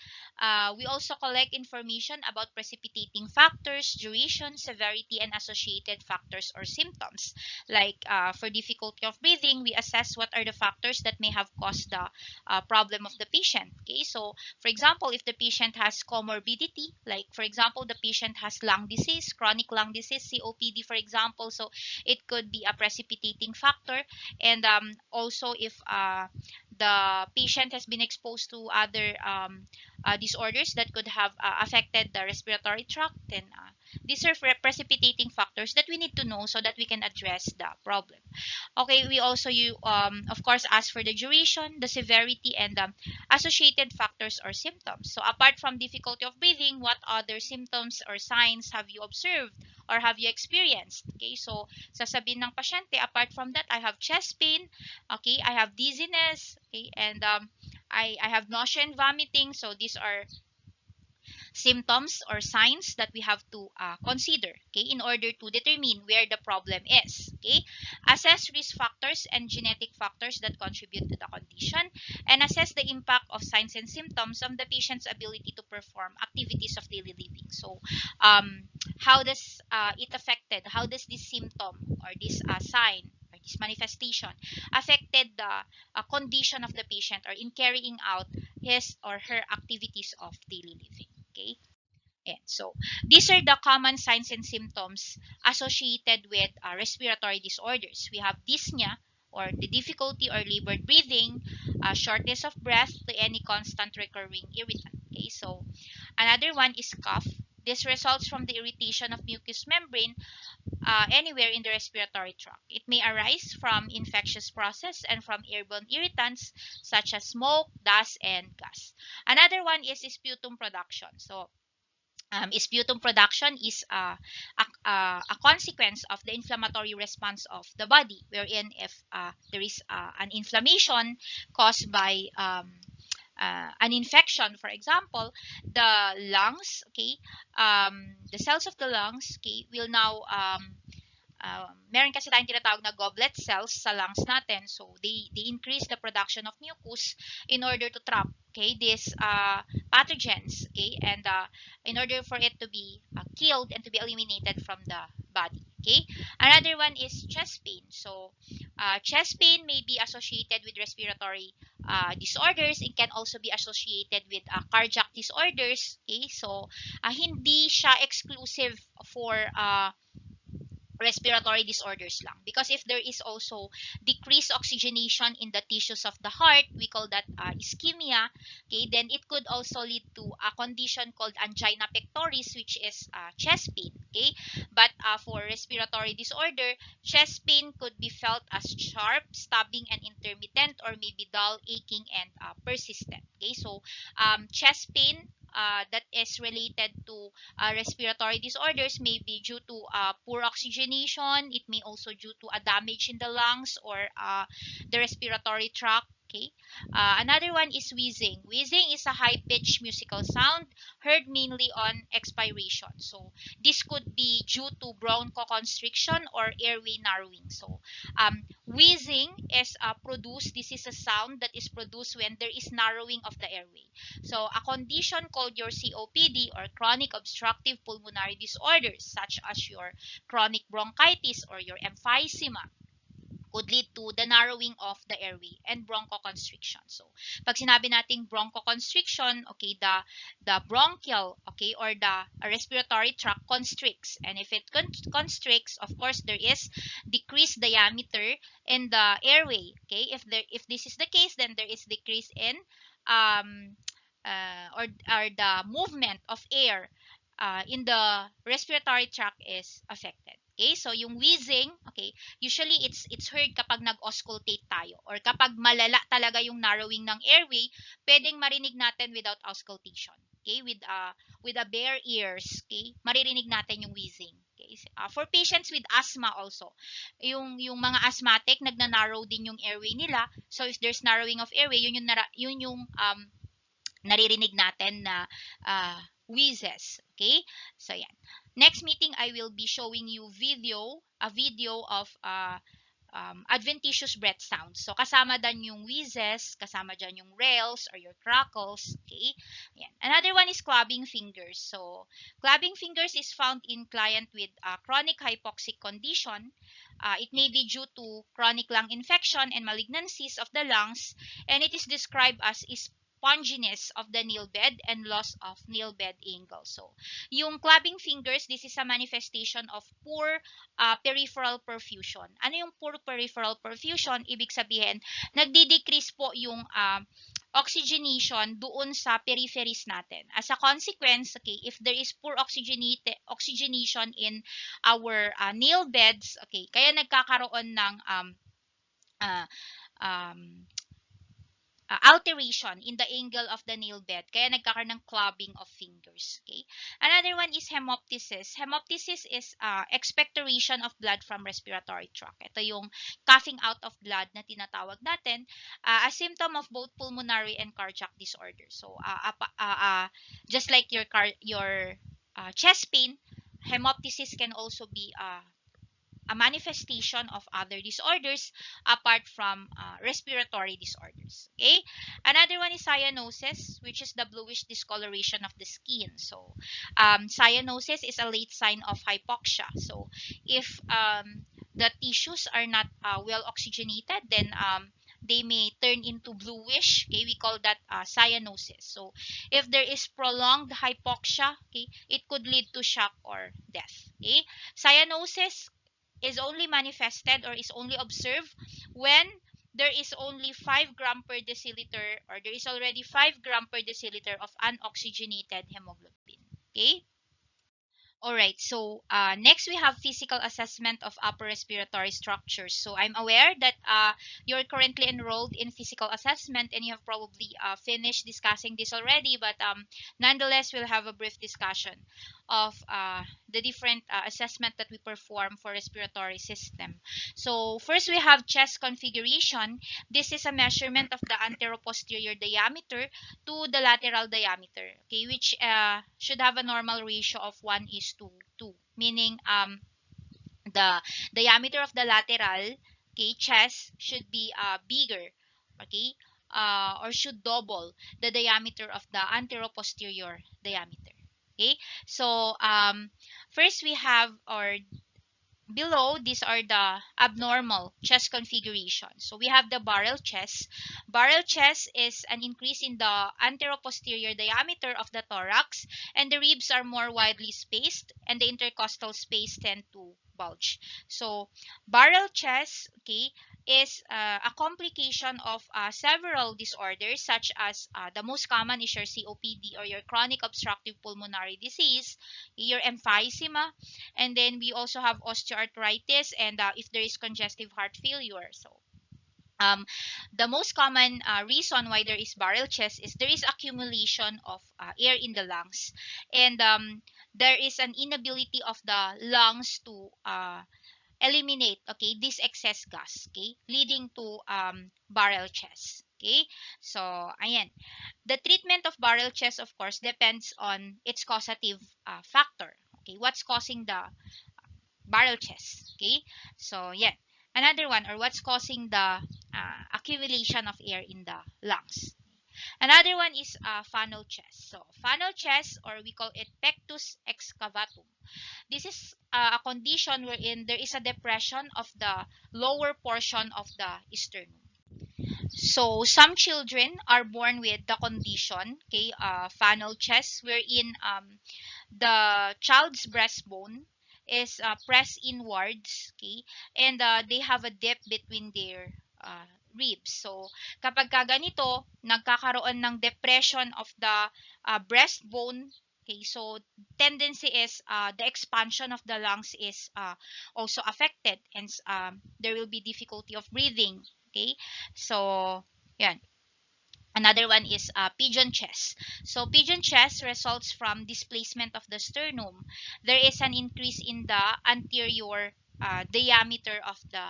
we also collect information about precipitating factors, duration, severity, and associated factors or symptoms. Like for difficulty of breathing, we assess what are the factors that may have caused the problem of the patient. Okay, so for example, if the patient has comorbidity, like for example, the patient has lung disease, chronic lung disease, COPD, for example, so it could be a precipitating factor. And also if the patient has been exposed to other disorders that could have affected the respiratory tract, then these are precipitating factors that we need to know so that we can address the problem. Okay, we also of course ask for the duration, the severity, and associated factors or symptoms. So apart from difficulty of breathing, what other symptoms or signs have you observed or have you experienced? Okay, so sasabihin ng pasyente, apart from that, I have chest pain, okay, I have dizziness, okay, and I have nausea and vomiting. So these are symptoms or signs that we have to consider, okay, in order to determine where the problem is. Okay, assess risk factors and genetic factors that contribute to the condition, and assess the impact of signs and symptoms on the patient's ability to perform activities of daily living. So how does it affected, how does this symptom or this sign or this manifestation affected the condition of the patient or in carrying out his or her activities of daily living. Okay, and so these are the common signs and symptoms associated with respiratory disorders. We have dyspnea, or the difficulty or labored breathing, shortness of breath to any constant recurring irritant. Okay, so another one is cough. This results from the irritation of mucous membrane anywhere in the respiratory tract. It may arise from infectious process and from airborne irritants such as smoke, dust, and gas. Another one is sputum production. So sputum production is a consequence of the inflammatory response of the body, wherein if there is an inflammation caused by an infection, for example, the lungs, okay, the cells of the lungs, okay, will now meron kasi tayong tinatawag na goblet cells sa lungs natin. So, they increase the production of mucus in order to trap, okay, these pathogens, okay, and in order for it to be killed and to be eliminated from the body, okay. Another one is chest pain. So, chest pain may be associated with respiratory disorders. It can also be associated with cardiac disorders, okay. So, hindi siya exclusive for respiratory disorders lang, because if there is also decreased oxygenation in the tissues of the heart, we call that ischemia, okay, then it could also lead to a condition called angina pectoris, which is chest pain, okay. But for respiratory disorder, chest pain could be felt as sharp, stabbing, and intermittent, or maybe dull, aching, and persistent, okay. So chest pain that is related to respiratory disorders may be due to poor oxygenation. It may also due to a damage in the lungs or the respiratory tract. Okay. Another one is wheezing. Wheezing is a high-pitched musical sound heard mainly on expiration. So this could be due to bronchoconstriction or airway narrowing. So wheezing is produced. This is a sound that is produced when there is narrowing of the airway. So a condition called your COPD or chronic obstructive pulmonary disorders, such as your chronic bronchitis or your emphysema, could lead to the narrowing of the airway and bronchoconstriction. So, pag sinabi nating bronchoconstriction, okay, the bronchial, okay, or the respiratory tract constricts. And if it constricts, of course, there is decreased diameter in the airway. Okay, if this is the case, then there is decrease in um, or the movement of air in the respiratory tract is affected. Okay, so yung wheezing, okay, usually it's heard kapag nag-auscultate tayo or kapag malala talaga yung narrowing ng airway, pwedeng marinig natin without auscultation. Okay, with a bare ears, okay, maririnig natin yung wheezing. Okay, for patients with asthma also, yung mga asthmatic nagna-narrow din yung airway nila. So if there's narrowing of airway, yun yung naririnig natin na wheezes. Okay? So, yan. Next meeting, I will be showing you a video of adventitious breath sounds. So, kasama dan yung wheezes, kasama dyan yung rails or your crackles. Okay? Yan. Another one is clubbing fingers. So, clubbing fingers is found in client with chronic hypoxic condition. It may be due to chronic lung infection and malignancies of the lungs, and it is described as sponginess of the nail bed and loss of nail bed angle. So, yung clubbing fingers, this is a manifestation of poor peripheral perfusion. Ano yung poor peripheral perfusion? Ibig sabihin, nagdi-decrease po yung oxygenation doon sa peripheries natin. As a consequence, okay, if there is poor oxygenation in our nail beds, okay, kaya nagkakaroon ng uh, um, alteration in the angle of the nail bed. Kaya nagkakaroon ng clubbing of fingers. Okay? Another one is hemoptysis. Hemoptysis is expectoration of blood from respiratory tract. Ito yung coughing out of blood na tinatawag natin, a symptom of both pulmonary and cardiac disorder. So, just like your chest pain, hemoptysis can also be a manifestation of other disorders apart from respiratory disorders. Okay? Another one is cyanosis, which is the bluish discoloration of the skin. So, cyanosis is a late sign of hypoxia. So, if the tissues are not well oxygenated, then they may turn into bluish. Okay, we call that cyanosis. So, if there is prolonged hypoxia, okay, it could lead to shock or death. Okay, cyanosis is only manifested or is only observed when there is only 5 gram per deciliter, or there is already 5 gram per deciliter of unoxygenated hemoglobin. Okay? All right, so next we have physical assessment of upper respiratory structures. So I'm aware that you're currently enrolled in physical assessment and you have probably finished discussing this already, but nonetheless, we'll have a brief discussion of the different assessment that we perform for respiratory system. So first we have chest configuration. This is a measurement of the anteroposterior diameter to the lateral diameter, okay, which should have a normal ratio of 1 is to 2, meaning the diameter of the lateral, okay, chest should be bigger, okay, or should double the diameter of the anteroposterior diameter. Okay, so first we have, or below, these are the abnormal chest configuration. So we have the barrel chest. Barrel chest is an increase in the anteroposterior diameter of the thorax, and the ribs are more widely spaced, and the intercostal space tend to bulge. So barrel chest, okay, is a complication of several disorders, such as the most common is your COPD, or your chronic obstructive pulmonary disease, your emphysema, and then we also have osteoarthritis, and if there is congestive heart failure. So um, the most common reason why there is barrel chest is there is accumulation of air in the lungs, and there is an inability of the lungs to eliminate, okay, this excess gas, okay, leading to barrel chest. Okay, so ayan, the treatment of barrel chest, of course, depends on its causative factor. Okay, what's causing the barrel chest? Okay, so yeah, another one, or what's causing the accumulation of air in the lungs. Another one is funnel chest. So funnel chest, or we call it pectus excavatum. This is a condition wherein there is a depression of the lower portion of the sternum. So some children are born with the condition, okay, funnel chest, wherein the child's breastbone is pressed inwards, okay, and they have a dip between their ribs. So kapag ganito, nagkakaroon ng depression of the breastbone, okay, so tendency is the expansion of the lungs is also affected, and there will be difficulty of breathing. Okay, so yan. Another one is pigeon chest. So pigeon chest results from displacement of the sternum. There is an increase in the anterior diameter of the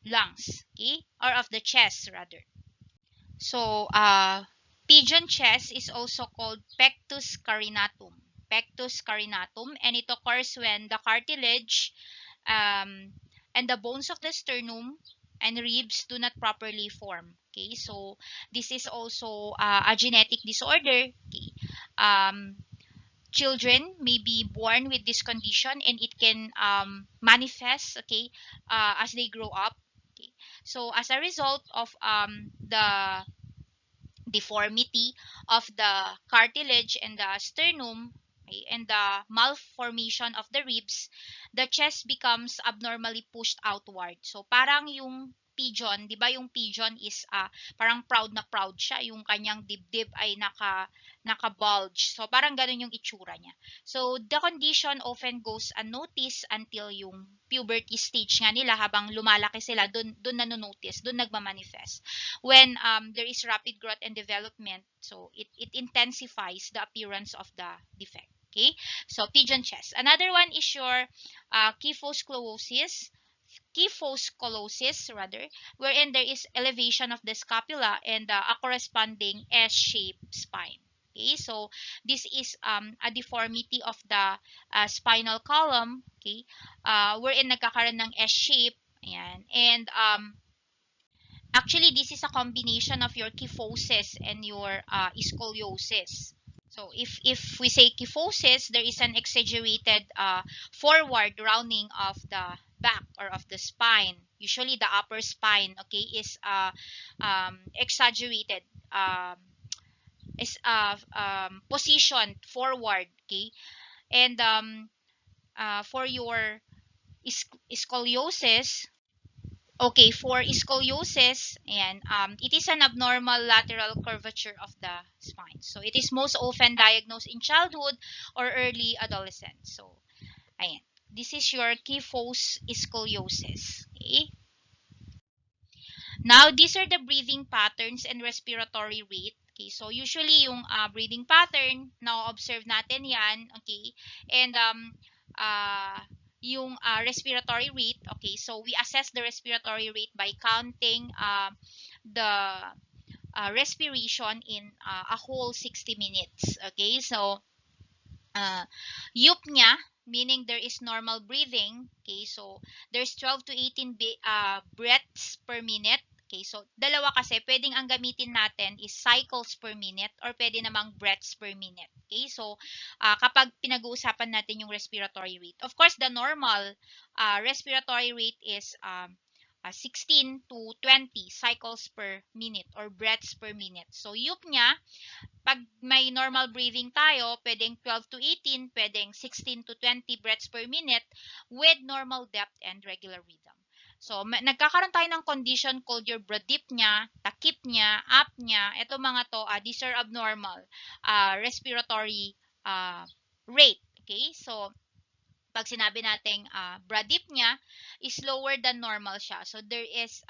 lungs, okay, or of the chest rather. So pigeon chest is also called pectus carinatum. Pectus carinatum, and it occurs when the cartilage um, and the bones of the sternum and ribs do not properly form. Okay, so this is also a genetic disorder. Okay, um, children may be born with this condition, and it can manifest, okay, as they grow up. Okay, so as a result of the deformity of the cartilage and the sternum, okay, and the malformation of the ribs, the chest becomes abnormally pushed outward. So parang yung pigeon, 'di ba yung pigeon is parang proud siya, yung kanyang dibdib ay naka-bulge. So parang ganun yung itsura niya. So the condition often goes unnoticed until yung puberty stage nga nila, habang lumalaki sila, dun nanonotice, dun nagmamanifest. When there is rapid growth and development, so it intensifies the appearance of the defect. Okay, so pigeon chest. Another one is your kyphoscoliosis rather, wherein there is elevation of the scapula and a corresponding S-shaped spine. Okay, so this is a deformity of the spinal column, okay, wherein nagkakaroon ng S-shape, ayan, and actually, this is a combination of your kyphosis and your scoliosis. So if we say kyphosis, there is an exaggerated forward rounding of the back or of the spine. Usually the upper spine, okay, is exaggerated, is positioned forward, okay, and for your scoliosis. Okay, for scoliosis, and it is an abnormal lateral curvature of the spine. So it is most often diagnosed in childhood or early adolescence. So, ayan. This is your kyphos scoliosis. Okay? Now, these are the breathing patterns and respiratory rate. Okay, so usually yung breathing pattern, now observe natin yan, okay? And uh, yung respiratory rate, okay? So we assess the respiratory rate by counting the respiration in a whole 60 minutes, okay? So uh, eupnea, meaning there is normal breathing. Okay, so there's 12 to 18 breaths per minute. Okay, so dalawa kasi, pwedeng ang gamitin natin is cycles per minute or pwede namang breaths per minute. Okay, so kapag pinag-uusapan natin yung respiratory rate, of course, the normal respiratory rate is 16 to 20 cycles per minute or breaths per minute. So eupnea, pag may normal breathing tayo, pwedeng 12 to 18, pwedeng 16 to 20 breaths per minute with normal depth and regular rhythm. So, nagkakaroon tayo ng condition called your bradypnea, tachypnea, apnea. Ito mga to, these are abnormal respiratory rate. Okay? So, pag sinabi nating bradypnea is lower than normal siya. So, there is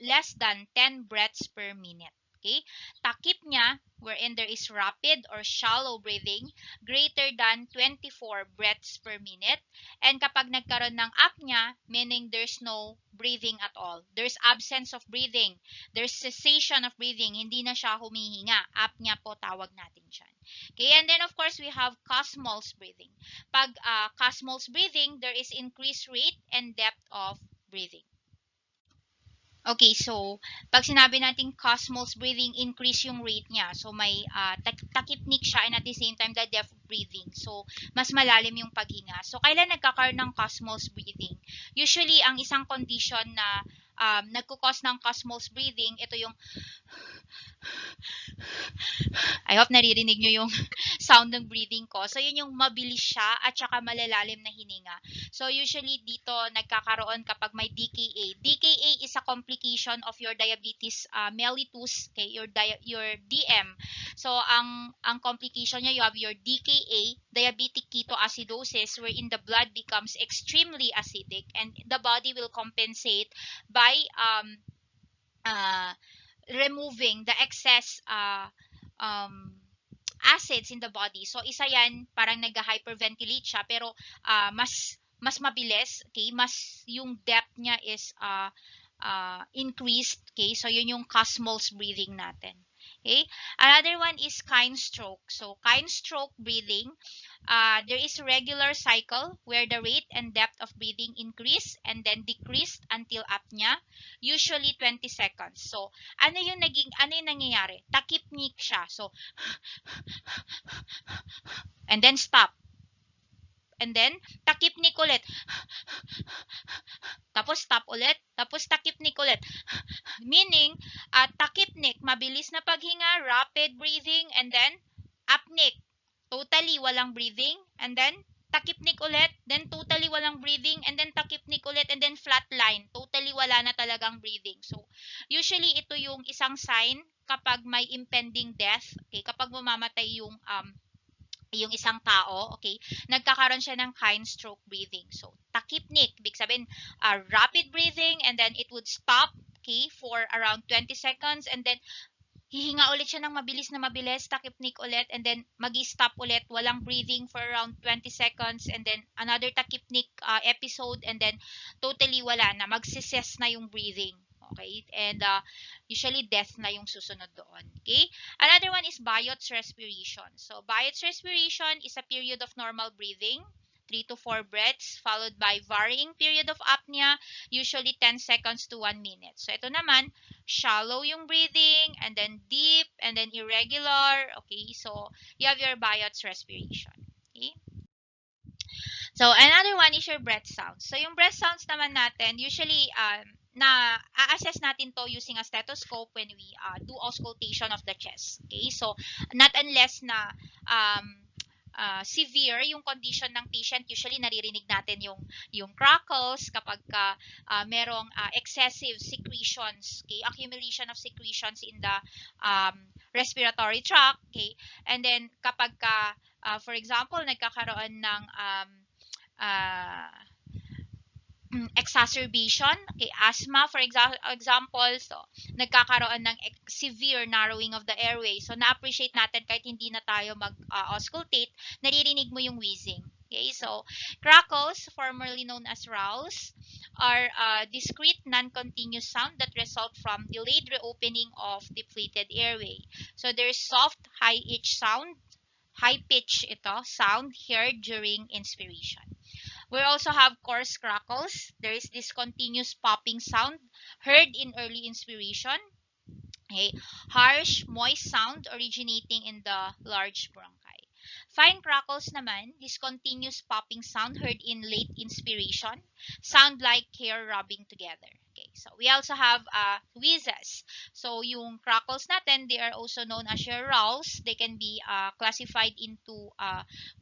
less than 10 breaths per minute. Okay? Tachypnea, wherein there is rapid or shallow breathing, greater than 24 breaths per minute. And kapag nagkaroon ng apnea, meaning there's no breathing at all. There's absence of breathing. There's cessation of breathing. Hindi na siya humihinga. Apnea po tawag natin siya. Okay, and then of course, we have Kussmaul's breathing. Pag Kussmaul's breathing, there is increased rate and depth of breathing. Okay, so pag sinabi natin Kussmaul's breathing, increase yung rate niya. So may tachypnic siya and at the same time the depth of breathing. So mas malalim yung paghinga. So kailan nagkakaroon ng Kussmaul's breathing? Usually ang isang condition na nagkukos ng Kussmaul's breathing, ito yung I hope naririnig nyo yung sound ng breathing ko. So, yun yung mabilis siya at saka malalalim na hininga. So, usually dito nagkakaroon kapag may DKA. DKA is a complication of your diabetes mellitus, okay, your DM. So, ang complication niya, you have your DKA, diabetic ketoacidosis, wherein the blood becomes extremely acidic and the body will compensate by removing the excess acids in the body. So isa yan, parang nag-hyperventilate siya pero mas mabilis, okay? Mas yung depth niya is increased, okay? So yun yung Kussmaul's breathing natin. Okay? Another one is Kind stroke. So Kind stroke breathing, there is a regular cycle where the rate and depth of breathing increase and then decreased until apnea, usually 20 seconds. So, ano yung nangyayari? Tachypnic siya. So, and then stop. And then, tachypnic ulit. Tapos stop ulit. Tapos tachypnic ulit. Meaning, tachypnic, mabilis na paghinga, rapid breathing, and then apneic, totally walang breathing, and then tachypnic ulit, then totally walang breathing, and then tachypnic ulit, and then flat line, totally wala na talagang breathing. So, usually ito yung isang sign kapag may impending death, okay, kapag mamamatay yung isang tao, okay, nagkakaroon siya ng kind stroke breathing. So, tachypnic, big sabihin, rapid breathing, and then it would stop, okay, for around 20 seconds, and then hihinga ulit siya ng mabilis, tachypnic ulit, and then magi-stop ulit, walang breathing for around 20 seconds, and then another tachypnic episode, and then totally wala na, magsisess na yung breathing. Okay? And usually death na yung susunod doon. Okay? Another one is Biot's respiration. So Biot's respiration is a period of normal breathing, 3 to 4 breaths, followed by varying period of apnea, usually 10 seconds to 1 minute. So ito naman, shallow yung breathing, and then deep, and then irregular. Okay? So you have your Biot's respiration. Okay? So, another one is your breath sounds. So, yung breath sounds naman natin, usually, na-assess natin to using a stethoscope when we do auscultation of the chest. Okay? So, not unless na severe yung condition ng patient, usually naririnig natin yung crackles kapag merong excessive secretions, okay, accumulation of secretions in the respiratory tract, okay, and then kapag for example nagkakaroon ng uh, exacerbation, okay, asthma for example, so nagkakaroon ng severe narrowing of the airway. So na-appreciate natin kahit hindi na tayo mag-auscultate, naririnig mo yung wheezing. Okay, so crackles, formerly known as rows, are discrete non-continuous sound that result from delayed reopening of depleted airway. So there's soft high pitch sound, high pitch sound heard during inspiration. We also have coarse crackles. There is this continuous popping sound heard in early inspiration. A harsh, moist sound originating in the large bronchi. Fine crackles naman, this continuous popping sound heard in late inspiration, sound like hair rubbing together. Okay, so we also have wheezes. So yung crackles natin, they are also known as your rows. They can be classified into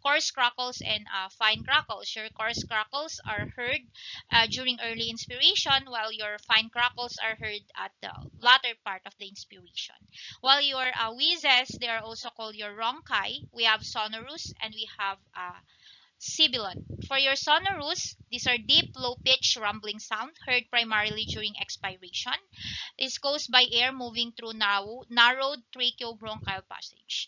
coarse crackles and fine crackles. Your coarse crackles are heard during early inspiration, while your fine crackles are heard at the latter part of the inspiration. While your wheezes, they are also called your rhonchi. We have sonorous and we have sibilant. For your sonorous, these are deep, low-pitched rumbling sound heard primarily during expiration. It's caused by air moving through narrowed tracheobronchial passage.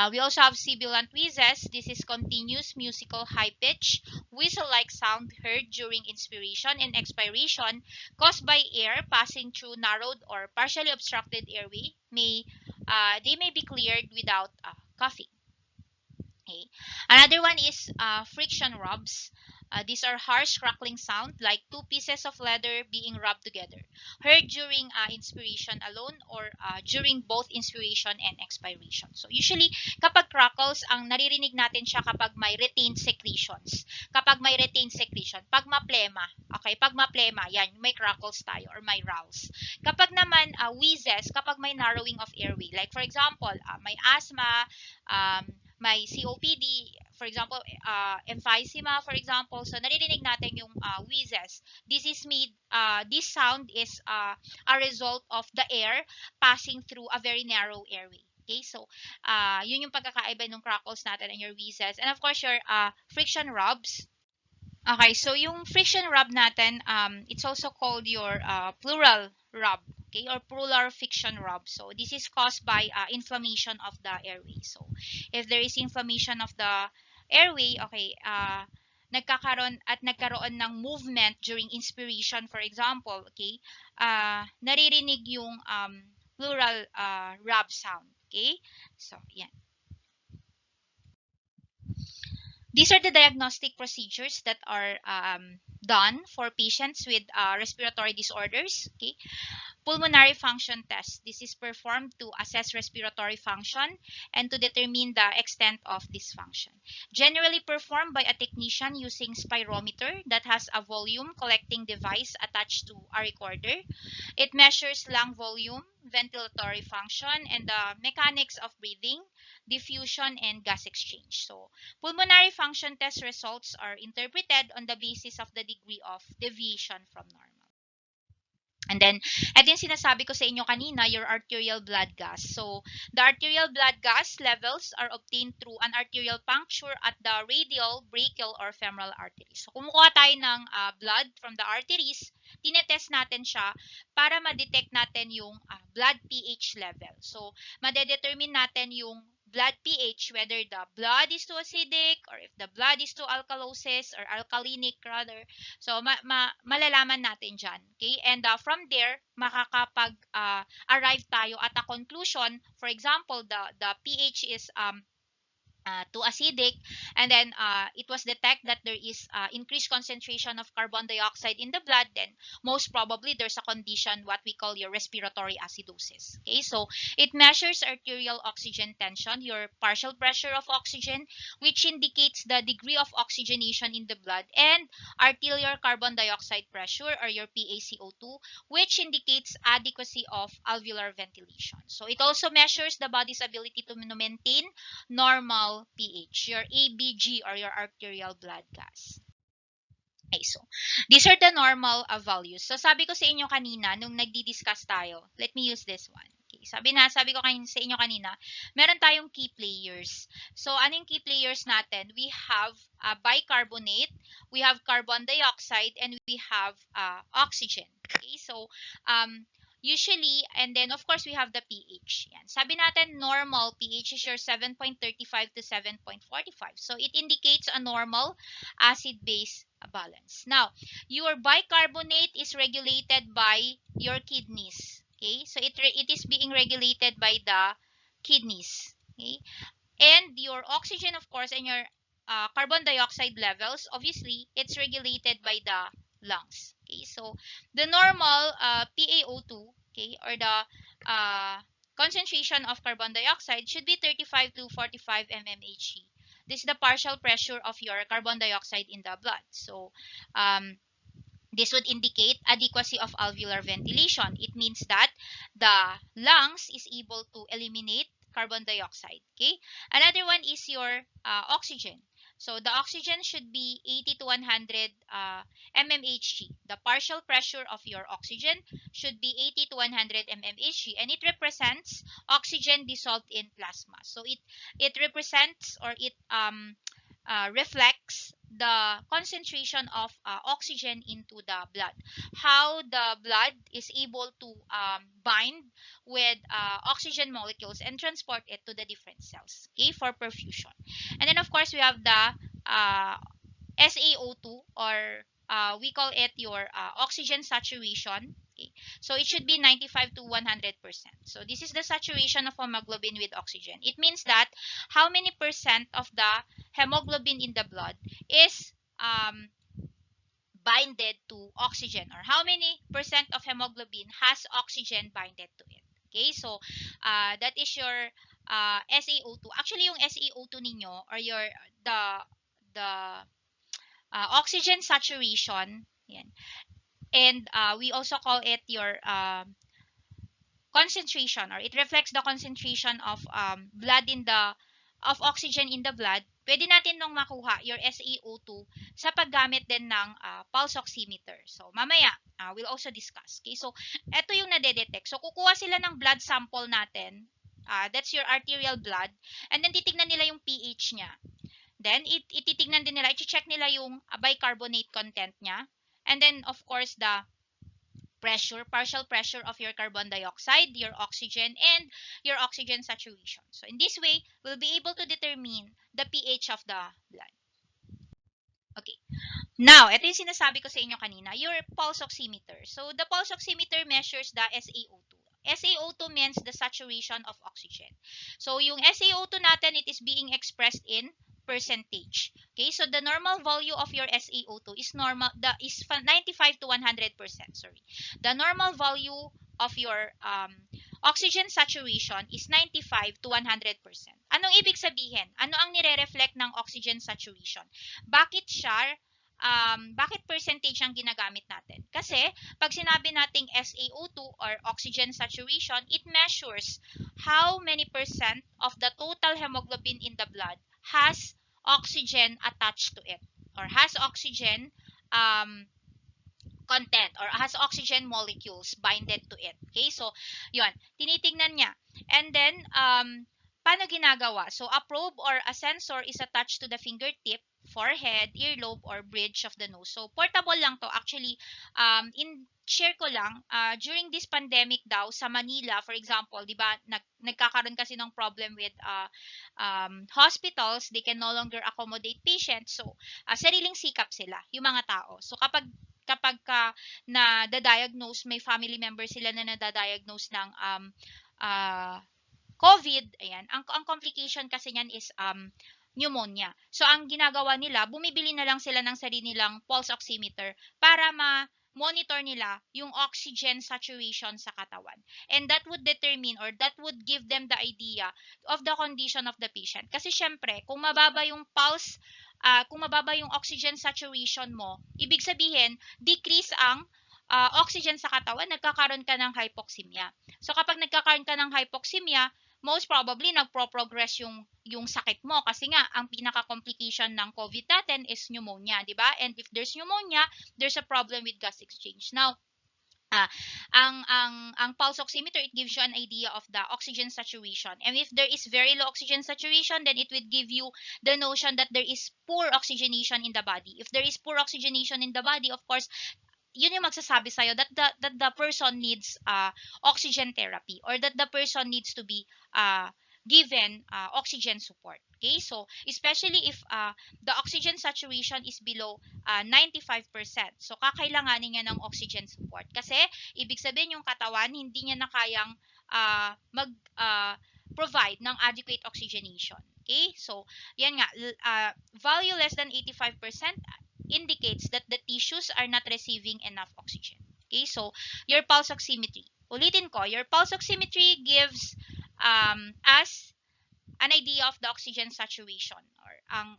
We also have sibilant wheezes. This is continuous, musical, high-pitched, whistle-like sound heard during inspiration and expiration caused by air passing through narrowed or partially obstructed airway. They may be cleared without coughing. Okay. Another one is friction rubs. These are harsh crackling sound like two pieces of leather being rubbed together, heard during inspiration alone or during both inspiration and expiration. So usually, kapag crackles, ang naririnig natin siya kapag may retained secretions. Kapag may retained secretion, pag maplema, okay, pag maplema, yan, may crackles tayo or may rowels. Kapag naman wheezes, kapag may narrowing of airway, like for example, may asthma, may COPD, for example, emphysema, for example. So, naririnig natin yung wheezes. This sound is a result of the air passing through a very narrow airway. Okay, so yun yung pagkakaiba ng crackles natin and your wheezes. And of course, your friction rubs. Okay, so yung friction rub natin, it's also called your plural rub, okay, or plural friction rub. So this is caused by inflammation of the airway. So if there is inflammation of the airway, okay, nagkaroon ng movement during inspiration, for example, okay, naririnig yung plural rub sound, okay? So, yan. These are the diagnostic procedures that are done for patients with respiratory disorders. Okay, pulmonary function test. This is performed to assess respiratory function and to determine the extent of dysfunction. Generally performed by a technician using spirometer that has a volume collecting device attached to a recorder. It measures lung volume, ventilatory function, and the mechanics of breathing, diffusion, and gas exchange. So, pulmonary function test results are interpreted on the basis of the degree of deviation from normal. And then, ito yung sinasabi ko sa inyo kanina, your arterial blood gas. So, the arterial blood gas levels are obtained through an arterial puncture at the radial, brachial, or femoral arteries. So, kumukuha tayo ng blood from the arteries, tinetest natin siya para ma-detect natin yung blood pH level. So, madedetermine natin yung blood pH, whether the blood is too acidic or if the blood is too alkalosis or alkalinic rather. So, malalaman natin dyan. Okay? And from there, makakapag-arrive tayo at a conclusion. For example, the pH is too acidic, and then it was detected that there is increased concentration of carbon dioxide in the blood, then most probably there's a condition what we call your respiratory acidosis. Okay, so it measures arterial oxygen tension, your partial pressure of oxygen, which indicates the degree of oxygenation in the blood, and arterial carbon dioxide pressure, or your PaCO2, which indicates adequacy of alveolar ventilation. So it also measures the body's ability to maintain normal normal pH, your ABG or your arterial blood gas. Okay, so these are the normal values. So sabi ko sa inyo kanina nung nagdi-discuss tayo, let me use this one. Okay, sabi ko sa inyo kanina, meron tayong key players. So ano yung key players natin? We have bicarbonate, we have carbon dioxide, and we have oxygen. Okay, so usually, and then of course we have the pH. Yan. Sabi natin normal pH is your 7.35 to 7.45. So it indicates a normal acid-base balance. Now, your bicarbonate is regulated by your kidneys. Okay, so it is being regulated by the kidneys. Okay, and your oxygen, of course, and your carbon dioxide levels, obviously, it's regulated by the lungs. Okay, so the normal PaO2, okay, or the concentration of carbon dioxide should be 35 to 45 mmHg. This is the partial pressure of your carbon dioxide in the blood. So, this would indicate adequacy of alveolar ventilation. It means that the lungs is able to eliminate carbon dioxide. Okay. Another one is your oxygen. So the oxygen should be 80 to 100 mmHg. The partial pressure of your oxygen should be 80 to 100 mmHg, and it represents oxygen dissolved in plasma. So it represents, or it reflects the concentration of oxygen into the blood, how the blood is able to bind with oxygen molecules and transport it to the different cells, okay, for perfusion. And then of course we have the SaO2, or we call it your oxygen saturation. Okay. So it should be 95 to 100%. So this is the saturation of hemoglobin with oxygen. It means that how many percent of the hemoglobin in the blood is binded to oxygen, or how many percent of hemoglobin has oxygen binded to it. Okay, so that is your SaO2. Actually, yung SaO2 ninyo, or your the oxygen saturation, yan. And we also call it your concentration, or it reflects the concentration of oxygen in the blood. Pwede natin nung makuha your SaO2 sa paggamit din ng pulse oximeter. So mamaya we'll also discuss. Okay, so ito yung nade-detect. So kukuha sila ng blood sample natin. That's your arterial blood, and then titignan nila yung pH niya. Then, ititignan din nila, i-check nila yung bicarbonate content niya. And then, of course, the pressure, partial pressure of your carbon dioxide, your oxygen, and your oxygen saturation. So, in this way, we'll be able to determine the pH of the blood. Okay. Now, ito yung sinasabi ko sa inyo kanina, your pulse oximeter. So, the pulse oximeter measures the SaO2. SaO2 means the saturation of oxygen. So, yung SaO2 natin, it is being expressed in percentage. Okay, so the normal value of your SaO2 is 95 to 100%. Sorry, the normal value of your oxygen saturation is 95 to 100%. Anong ibig sabihin? Ano ang nire-reflect ng oxygen saturation? Bakit percentage ang ginagamit natin? Kasi pag sinabi nating SaO2 or oxygen saturation, it measures how many percent of the total hemoglobin in the blood has oxygen attached to it, or has oxygen content, or has oxygen molecules binded to it. Okay, so yon, tinitingnan niya. And then paano ginagawa? So a probe or a sensor is attached to the fingertip, forehead, earlobe, or bridge of the nose. So portable lang to. Actually, share ko lang, during this pandemic daw sa Manila, for example, di ba, nagkakaroon kasi ng problem with hospitals, they can no longer accommodate patients. So, sariling sikap sila, yung mga tao. So, kapag na-diagnose, may family member sila na na-diagnose ng COVID, ayan, ang complication kasi niyan is pneumonia. So, ang ginagawa nila, bumibili na lang sila ng sarili nilang pulse oximeter para monitor nila yung oxygen saturation sa katawan. And that would determine, or that would give them the idea of the condition of the patient. Kasi syempre, kung mababa yung pulse, kung mababa yung oxygen saturation mo, ibig sabihin, decrease ang oxygen sa katawan, nagkakaroon ka ng hypoxemia. So kapag nagkakaroon ka ng hypoxemia, most probably nagpo-progress yung sakit mo kasi nga ang pinaka-complication ng COVID natin is pneumonia, di ba? And if there's pneumonia, there's a problem with gas exchange. Now, Ah, ang pulse oximeter, it gives you an idea of the oxygen saturation. And if there is very low oxygen saturation, then it would give you the notion that there is poor oxygenation in the body. If there is poor oxygenation in the body, of course, yun yung magsasabi sa'yo that the person needs oxygen therapy, or that the person needs to be given oxygen support. Okay, so especially if the oxygen saturation is below 95%, so kakailanganin niya ng oxygen support kasi ibig sabihin yung katawan hindi niya na kayang mag provide ng adequate oxygenation. Okay, so yan nga, value less than 85% indicates that the tissues are not receiving enough oxygen. Okay, so your pulse oximetry. Ulitin ko, your pulse oximetry gives us an idea of the oxygen saturation, or ang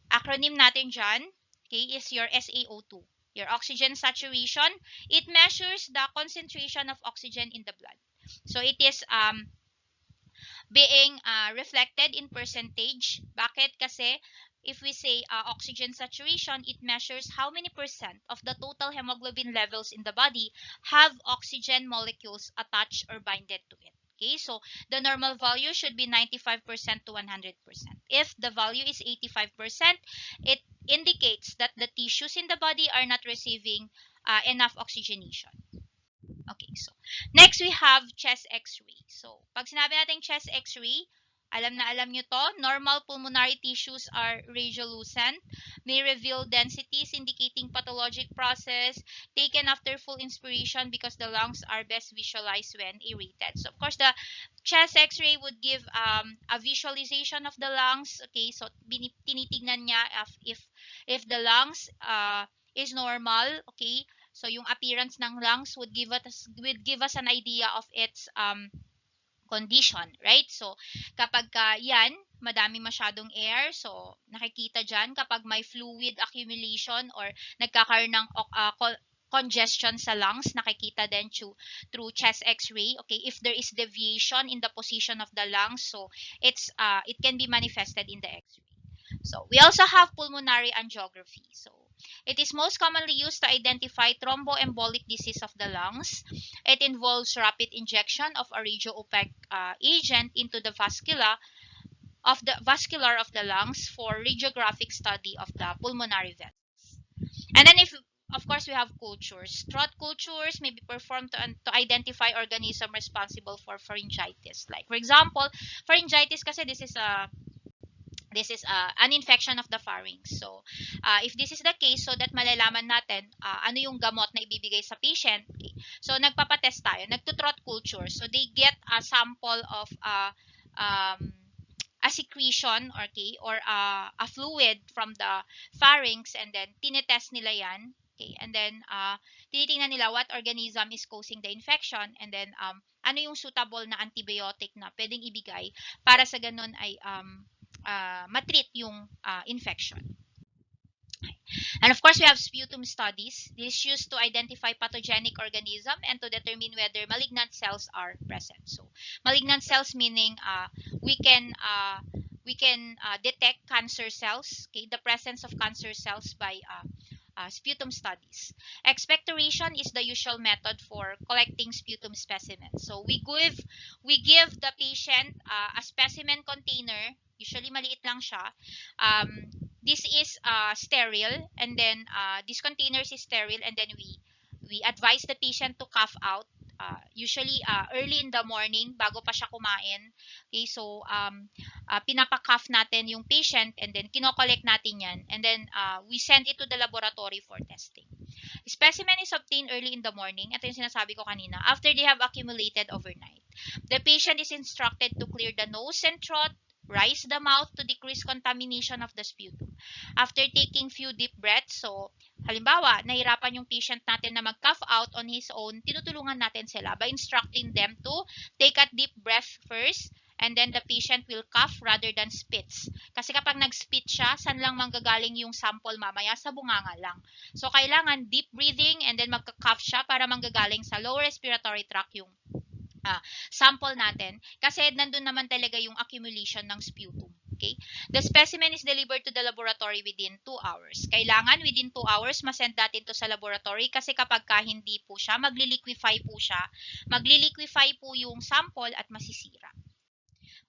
acronym natin dyan, okay, is your SaO2. Your oxygen saturation, it measures the concentration of oxygen in the blood. So it is being reflected in percentage. Bakit? Kasi if we say oxygen saturation, it measures how many percent of the total hemoglobin levels in the body have oxygen molecules attached or binded to it. Okay, so the normal value should be 95% to 100%. If the value is 85%, it indicates that the tissues in the body are not receiving enough oxygenation. Okay, so next we have chest x-ray. So pag sinabi natin chest x-ray, alam na alam nyo to, normal pulmonary tissues are radiolucent, may reveal densities indicating pathologic process, taken after full inspiration because the lungs are best visualized when aerated. So of course, the chest x-ray would give a visualization of the lungs. Okay, so tinitignan niya if the lungs is normal. Okay, so yung appearance ng lungs would give us an idea of its condition, right? So kapag yan, madami masyadong air, so nakikita dyan kapag may fluid accumulation or nagkakaroon ng congestion sa lungs, nakikita din through chest x-ray. Okay, if there is deviation in the position of the lungs, so it can be manifested in the x-ray. So we also have pulmonary angiography. So it is most commonly used to identify thromboembolic disease of the lungs. It involves rapid injection of a radio-opaque agent into the vascular of the lungs for radiographic study of the pulmonary vessels. And then of course, we have cultures. Throat cultures may be performed to identify organism responsible for pharyngitis. Like for example, pharyngitis kasi this is an infection of the pharynx. So, if this is the case, so that malalaman natin ano yung gamot na ibibigay sa patient. Okay. So, nagpapatest tayo. Nagtutrot culture. So, they get a sample of a secretion, okay, or a fluid from the pharynx, and then tinetest nila yan. Okay, and then tinitingnan nila what organism is causing the infection, and then ano yung suitable na antibiotic na pwedeng ibigay para sa ganun ay matreat yung infection. And of course, we have sputum studies. This is used to identify pathogenic organism and to determine whether malignant cells are present. So, malignant cells meaning we can detect cancer cells, okay, the presence of cancer cells by sputum studies. Expectoration is the usual method for collecting sputum specimens. So we give the patient a specimen container. Usually maliit lang siya. This is sterile, and then this container is sterile, and then we advise the patient to cough out. Usually early in the morning bago pa siya kumain. Okay, so pinapa-cough natin yung patient, and then kino-collect natin yan, and then we send it to the laboratory for testing. Specimen is obtained early in the morning. Ito yung sinasabi ko kanina. After they have accumulated overnight. The patient is instructed to clear the nose and throat, rise the mouth to decrease contamination of the sputum. After taking few deep breaths, so halimbawa, nahirapan yung patient natin na mag-cough out on his own, tinutulungan natin sila by instructing them to take a deep breath first, and then the patient will cough rather than spits. Kasi kapag nag-spit siya, saan lang manggagaling yung sample mamaya? Sa bunganga lang. So, kailangan deep breathing and then magka-cough siya para manggagaling sa lower respiratory tract yung sample natin kasi nandun naman talaga yung accumulation ng sputum. Okay? The specimen is delivered to the laboratory within 2 hours. Kailangan within 2 hours masend natin to sa laboratory kasi kapag ka hindi po siya, magliliquify po yung sample at masisira.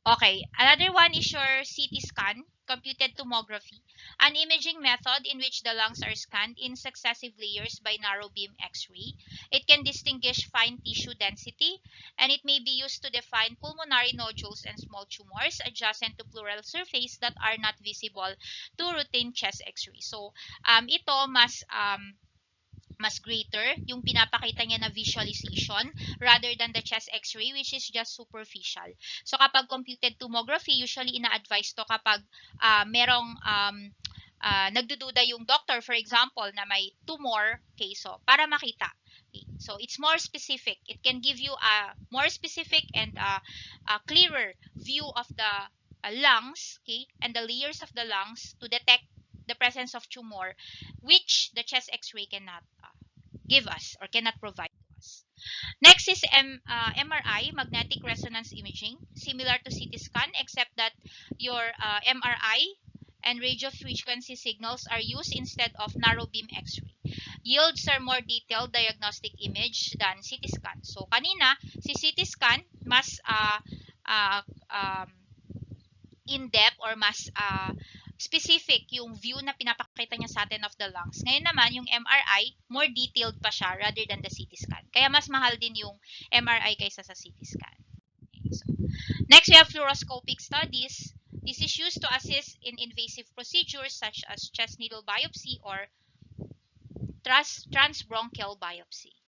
Okay, another one is your CT scan, computed tomography, an imaging method in which the lungs are scanned in successive layers by narrow beam X-ray. It can distinguish fine tissue density, and it may be used to define pulmonary nodules and small tumors adjacent to pleural surface that are not visible to routine chest X-ray. So, ito mas greater yung pinapakita niya na visualization rather than the chest x-ray which is just superficial. So kapag computed tomography, usually ina-advise to kapag merong nagdududa yung doctor, for example, na may tumor, okay, so para makita. Okay, so it's more specific. It can give you a more specific and a clearer view of the lungs, okay, and the layers of the lungs to detect the presence of tumor, which the chest x-ray cannot give us or cannot provide to us. Next is MRI, magnetic resonance imaging, similar to CT scan, except that your MRI and radio frequency signals are used instead of narrow beam X-ray. Yields are more detailed diagnostic image than CT scan. So kanina, si CT scan mas in-depth or mas specific yung view na pinapakita niya sa atin of the lungs. Ngayon naman, yung MRI, more detailed pa siya rather than the CT scan. Kaya mas mahal din yung MRI kaysa sa CT scan. Okay, so, next, we have fluoroscopic studies. This is used to assist in invasive procedures such as chest needle biopsy or transbronchial biopsy.